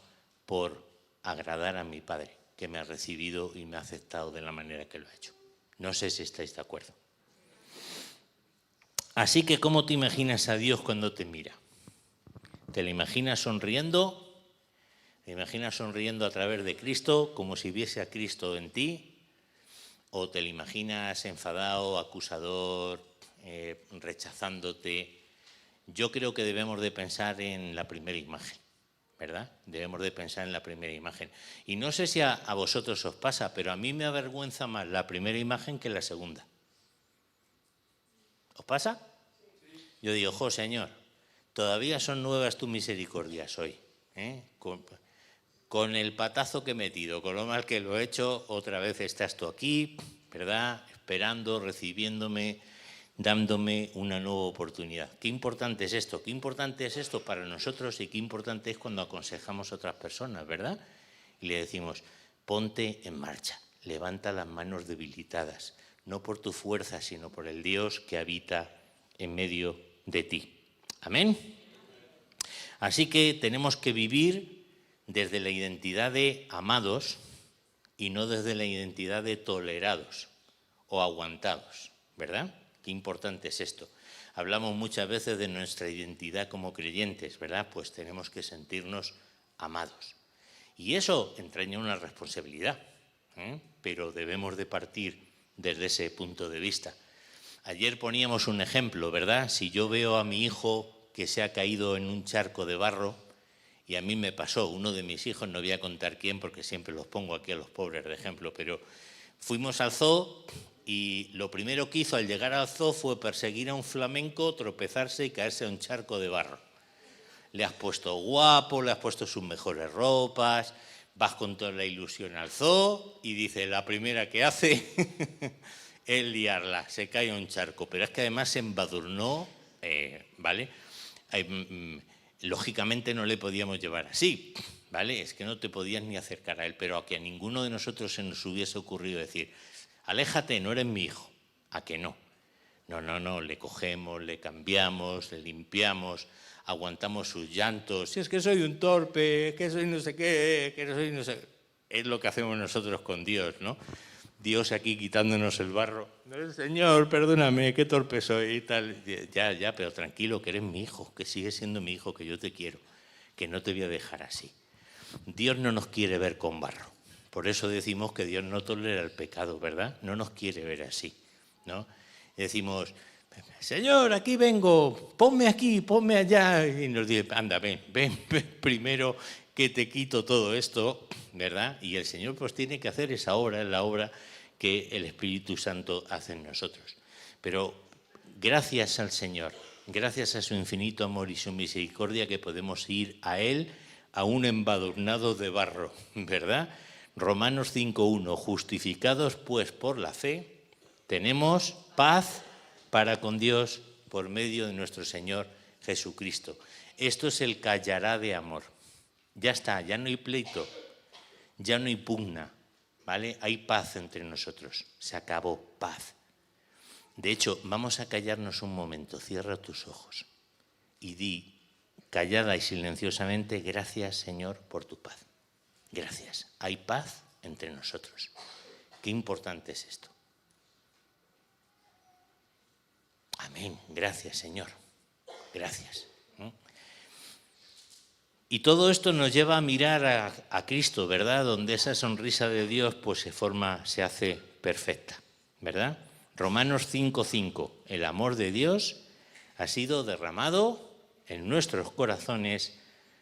por agradar a mi Padre, que me ha recibido y me ha aceptado de la manera que lo ha hecho. No sé si estáis de acuerdo. Así que, ¿cómo te imaginas a Dios cuando te mira? ¿Te lo imaginas sonriendo? ¿Te imaginas sonriendo a través de Cristo, como si viese a Cristo en ti? ¿O te lo imaginas enfadado, acusador, rechazándote? Yo creo que debemos de pensar en la primera imagen, ¿verdad? Debemos de pensar en la primera imagen. Y no sé si a vosotros os pasa, pero a mí me avergüenza más la primera imagen que la segunda. ¿Os pasa? Yo digo, Señor, todavía son nuevas tus misericordias hoy, con el patazo que he metido, con lo mal que lo he hecho, otra vez estás tú aquí, ¿verdad? Esperando, recibiéndome, dándome una nueva oportunidad. Qué importante es esto, qué importante es esto para nosotros y qué importante es cuando aconsejamos a otras personas, ¿verdad? Y le decimos, ponte en marcha, levanta las manos debilitadas, no por tu fuerza, sino por el Dios que habita en medio de ti. Amén. Así que tenemos que vivir desde la identidad de amados y no desde la identidad de tolerados o aguantados, ¿verdad? Qué importante es esto. Hablamos muchas veces de nuestra identidad como creyentes, ¿verdad? Pues tenemos que sentirnos amados. Y eso entraña una responsabilidad, pero debemos de partir desde ese punto de vista. Ayer poníamos un ejemplo, ¿verdad? Si yo veo a mi hijo que se ha caído en un charco de barro, y a mí me pasó, uno de mis hijos, no voy a contar quién porque siempre los pongo aquí a los pobres de ejemplo, pero fuimos al zoo y lo primero que hizo al llegar al zoo fue perseguir a un flamenco, tropezarse y caerse a un charco de barro. Le has puesto guapo, le has puesto sus mejores ropas, vas con toda la ilusión al zoo y dice, la primera que hace es liarla, se cae a un charco, pero es que además se embadurnó, ¿vale? Lógicamente no le podíamos llevar así, ¿vale? Es que no te podías ni acercar a él, pero a que a ninguno de nosotros se nos hubiese ocurrido decir, aléjate, no eres mi hijo, ¿a que no? No, le cogemos, le cambiamos, le limpiamos, aguantamos sus llantos, si es que soy un torpe, que soy no sé qué, que soy no sé qué. Es lo que hacemos nosotros con Dios, ¿no? Dios aquí quitándonos el barro. Señor, perdóname, qué torpe soy y tal. Ya, pero tranquilo, que eres mi hijo, que sigues siendo mi hijo, que yo te quiero, que no te voy a dejar así. Dios no nos quiere ver con barro. Por eso decimos que Dios no tolera el pecado, ¿verdad? No nos quiere ver así, ¿no? Decimos, Señor, aquí vengo, ponme aquí, ponme allá. Y nos dice, anda, ven primero que te quito todo esto, ¿verdad? Y el Señor pues tiene que hacer esa obra, la obra que el Espíritu Santo hace en nosotros. Pero gracias al Señor, gracias a su infinito amor y su misericordia que podemos ir a Él, aún embadurnado de barro, ¿verdad? Romanos 5:1, justificados pues por la fe, tenemos paz para con Dios por medio de nuestro Señor Jesucristo. Esto es el callará de amor. Ya está, ya no hay pleito, ya no hay pugna, ¿vale? Hay paz entre nosotros, se acabó, paz. De hecho, vamos a callarnos un momento, cierra tus ojos y di callada y silenciosamente, gracias, Señor, por tu paz. Gracias. Hay paz entre nosotros. Qué importante es esto. Amén. Gracias, Señor. Gracias. Y todo esto nos lleva a mirar a Cristo, ¿verdad? Donde esa sonrisa de Dios pues se hace perfecta, ¿verdad? Romanos 5:5. El amor de Dios ha sido derramado en nuestros corazones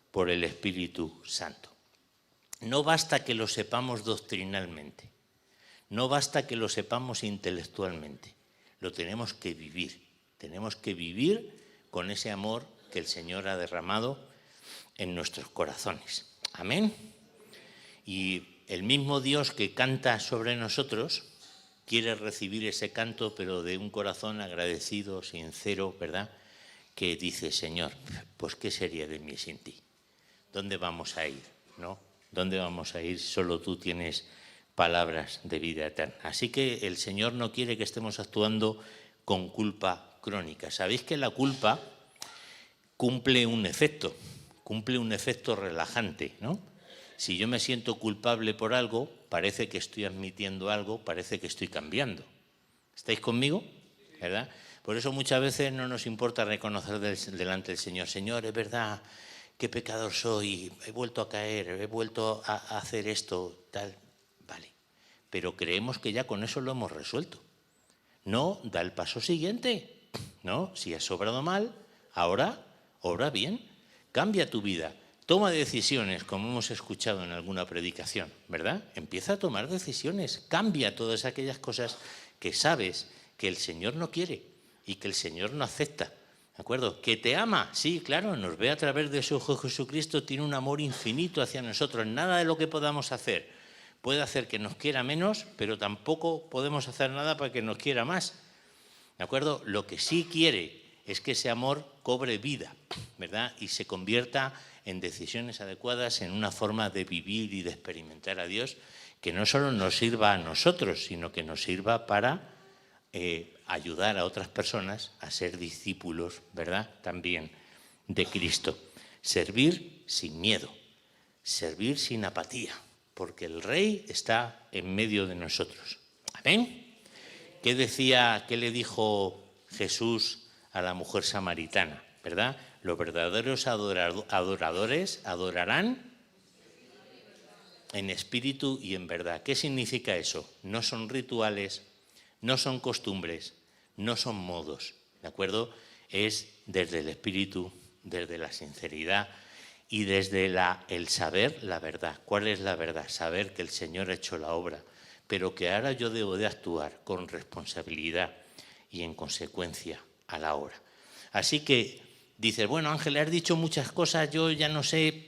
por el Espíritu Santo. No basta que lo sepamos doctrinalmente, no basta que lo sepamos intelectualmente, lo tenemos que vivir. Tenemos que vivir con ese amor que el Señor ha derramado en nuestros corazones. Amén. Y el mismo Dios que canta sobre nosotros quiere recibir ese canto, pero de un corazón agradecido, sincero, ¿verdad? Que dice, Señor, pues ¿qué sería de mí sin ti? ¿Dónde vamos a ir? ¿No? ¿Dónde vamos a ir? Solo tú tienes palabras de vida eterna. Así que el Señor no quiere que estemos actuando con culpa crónica. Sabéis que la culpa cumple un efecto relajante, ¿no? Si yo me siento culpable por algo, parece que estoy admitiendo algo, parece que estoy cambiando. ¿Estáis conmigo? ¿Verdad? Por eso muchas veces no nos importa reconocer delante del Señor, Señor, es verdad, qué pecador soy, he vuelto a caer, he vuelto a hacer esto, tal. Vale, pero creemos que ya con eso lo hemos resuelto. No, da el paso siguiente. No, si has obrado mal, ahora obra bien, cambia tu vida, toma decisiones, como hemos escuchado en alguna predicación, ¿verdad? Empieza a tomar decisiones, cambia todas aquellas cosas que sabes que el Señor no quiere y que el Señor no acepta, ¿de acuerdo? ¿Que te ama? Sí, claro, nos ve a través de su Hijo Jesucristo, tiene un amor infinito hacia nosotros, nada de lo que podamos hacer puede hacer que nos quiera menos, pero tampoco podemos hacer nada para que nos quiera más, ¿de acuerdo? Lo que sí quiere es que ese amor cobre vida, ¿verdad? Y se convierta en decisiones adecuadas, en una forma de vivir y de experimentar a Dios que no solo nos sirva a nosotros, sino que nos sirva para ayudar a otras personas a ser discípulos, ¿verdad? También de Cristo. Servir sin miedo, servir sin apatía, porque el Rey está en medio de nosotros. ¿Amén? ¿Qué le dijo Jesús a la mujer samaritana? ¿Verdad? Los verdaderos adoradores adorarán en espíritu y en verdad. ¿Qué significa eso? No son rituales, no son costumbres, no son modos, ¿de acuerdo? Es desde el espíritu, desde la sinceridad y desde el saber la verdad. ¿Cuál es la verdad? Saber que el Señor ha hecho la obra, pero que ahora yo debo de actuar con responsabilidad y en consecuencia a la hora. Así que dices, bueno, Ángel, has dicho muchas cosas, yo ya no sé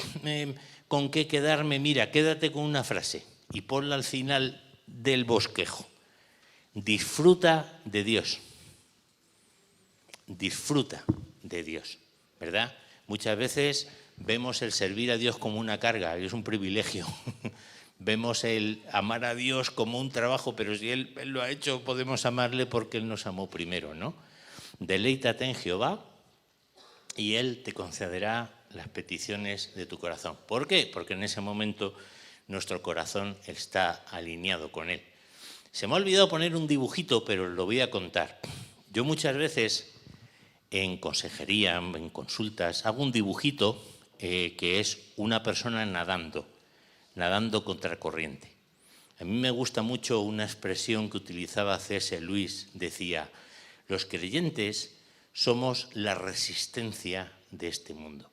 con qué quedarme. Mira, quédate con una frase y ponla al final del bosquejo. Disfruta de Dios. Disfruta de Dios, ¿verdad? Muchas veces vemos el servir a Dios como una carga, es un privilegio. Vemos el amar a Dios como un trabajo, pero si Él lo ha hecho, podemos amarle porque Él nos amó primero, ¿no? Deleítate en Jehová y Él te concederá las peticiones de tu corazón. ¿Por qué? Porque en ese momento nuestro corazón está alineado con Él. Se me ha olvidado poner un dibujito, pero lo voy a contar. Yo muchas veces en consejería, en consultas, hago un dibujito que es una persona nadando contracorriente. A mí me gusta mucho una expresión que utilizaba C.S. Lewis, decía, los creyentes somos la resistencia de este mundo.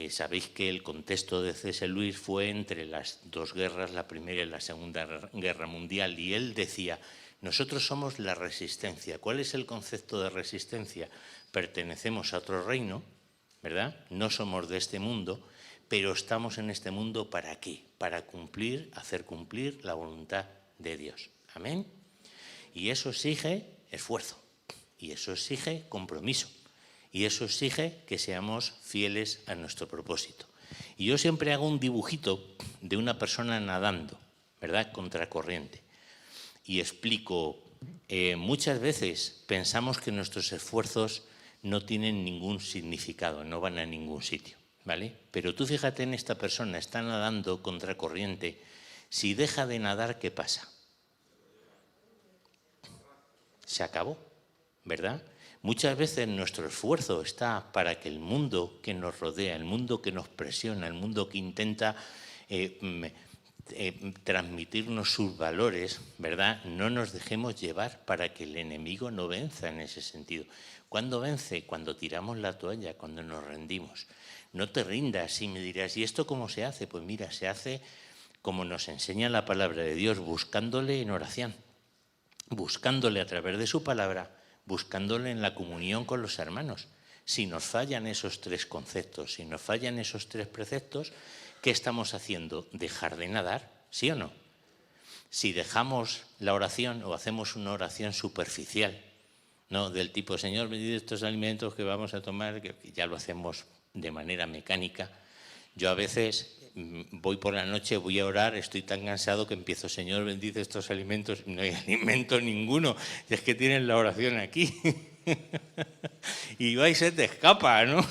Sabéis que el contexto de C.S. Lewis fue entre las dos guerras, la Primera y la Segunda Guerra Mundial, y él decía, nosotros somos la resistencia. ¿Cuál es el concepto de resistencia? Pertenecemos a otro reino, ¿verdad? No somos de este mundo, pero estamos en este mundo ¿para qué? Para hacer cumplir la voluntad de Dios. ¿Amén? Y eso exige esfuerzo, y eso exige compromiso, y eso exige que seamos fieles a nuestro propósito. Y yo siempre hago un dibujito de una persona nadando, ¿verdad? Contracorriente. Y explico, muchas veces pensamos que nuestros esfuerzos no tienen ningún significado, no van a ningún sitio, ¿vale? Pero tú fíjate en esta persona, está nadando contracorriente. Si deja de nadar, ¿qué pasa? Se acabó, ¿verdad? Muchas veces nuestro esfuerzo está para que el mundo que nos rodea, el mundo que nos presiona, el mundo que intenta transmitirnos sus valores, ¿verdad? No nos dejemos llevar para que el enemigo no venza en ese sentido. ¿Cuándo vence? Cuando tiramos la toalla, cuando nos rendimos. No te rindas y me dirás, ¿y esto cómo se hace? Pues mira, se hace como nos enseña la palabra de Dios, buscándole en oración, buscándole a través de su palabra, buscándole en la comunión con los hermanos. Si nos fallan esos tres conceptos, si nos fallan esos tres preceptos, ¿qué estamos haciendo? ¿Dejar de nadar? ¿Sí o no? Si dejamos la oración o hacemos una oración superficial, ¿no? Del tipo, Señor, bendice estos alimentos que vamos a tomar, que ya lo hacemos de manera mecánica. Yo a veces voy por la noche, voy a orar, estoy tan cansado que empiezo, Señor, bendice estos alimentos, no hay alimento ninguno, es que tienes la oración aquí. Y va y se te escapa, ¿no?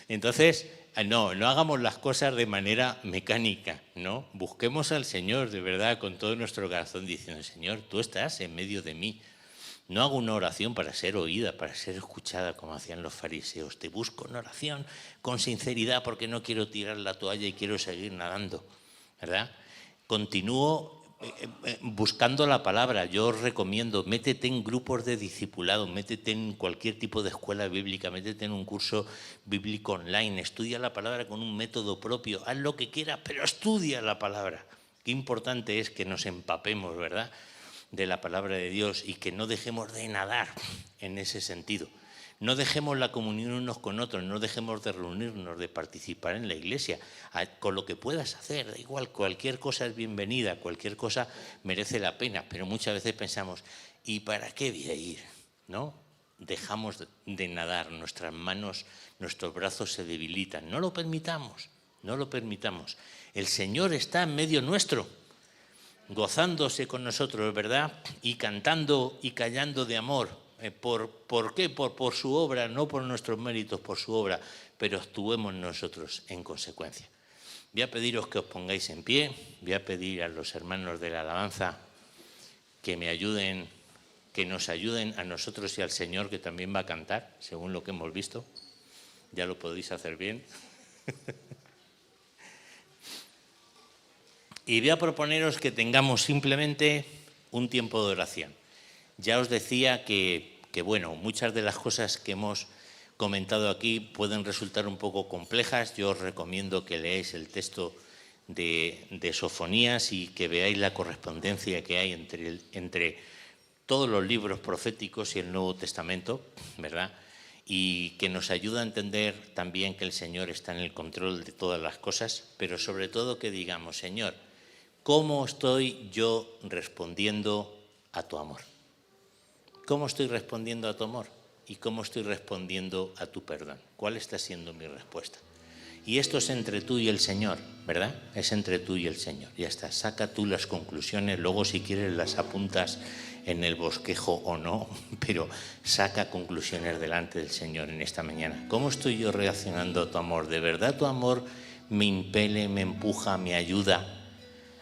Entonces, no hagamos las cosas de manera mecánica, ¿no? Busquemos al Señor de verdad con todo nuestro corazón diciendo, Señor, tú estás en medio de mí. No hago una oración para ser oída, para ser escuchada como hacían los fariseos. Te busco en oración con sinceridad porque no quiero tirar la toalla y quiero seguir nadando, ¿verdad? Continúo buscando la palabra. Yo os recomiendo, métete en grupos de discipulado, métete en cualquier tipo de escuela bíblica, métete en un curso bíblico online, estudia la palabra con un método propio, haz lo que quieras, pero estudia la palabra. Qué importante es que nos empapemos, ¿verdad?, de la palabra de Dios y que no dejemos de nadar en ese sentido. No dejemos la comunión unos con otros, no dejemos de reunirnos, de participar en la iglesia, con lo que puedas hacer, da igual, cualquier cosa es bienvenida, cualquier cosa merece la pena, pero muchas veces pensamos, ¿y para qué voy a ir? ¿No? Dejamos de nadar, nuestras manos, nuestros brazos se debilitan, no lo permitamos, no lo permitamos. El Señor está en medio nuestro, gozándose con nosotros, ¿verdad? Y cantando y callando de amor. ¿Por qué? Por su obra, no por nuestros méritos, por su obra, pero actuemos nosotros en consecuencia. Voy a pediros que os pongáis en pie, voy a pedir a los hermanos de la alabanza que me ayuden, que nos ayuden a nosotros y al Señor, que también va a cantar, según lo que hemos visto. Ya lo podéis hacer bien. Y voy a proponeros que tengamos simplemente un tiempo de oración. Ya os decía que bueno, muchas de las cosas que hemos comentado aquí pueden resultar un poco complejas. Yo os recomiendo que leáis el texto de Sofonías y que veáis la correspondencia que hay entre todos los libros proféticos y el Nuevo Testamento, ¿verdad? Y que nos ayuda a entender también que el Señor está en el control de todas las cosas, pero sobre todo que digamos, Señor, ¿cómo estoy yo respondiendo a tu amor? ¿Cómo estoy respondiendo a tu amor? ¿Y cómo estoy respondiendo a tu perdón? ¿Cuál está siendo mi respuesta? Y esto es entre tú y el Señor, ¿verdad? Es entre tú y el Señor. Ya está, saca tú las conclusiones, luego si quieres las apuntas en el bosquejo o no, pero saca conclusiones delante del Señor en esta mañana. ¿Cómo estoy yo reaccionando a tu amor? ¿De verdad tu amor me impele, me empuja, me ayuda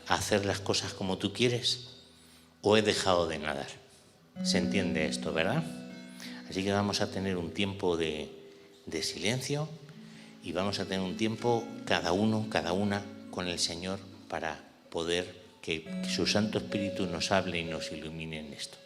a hacer las cosas como tú quieres? ¿O he dejado de nadar? ¿Se entiende esto, verdad? Así que vamos a tener un tiempo de silencio y vamos a tener un tiempo cada uno, cada una con el Señor para poder que su Santo Espíritu nos hable y nos ilumine en esto.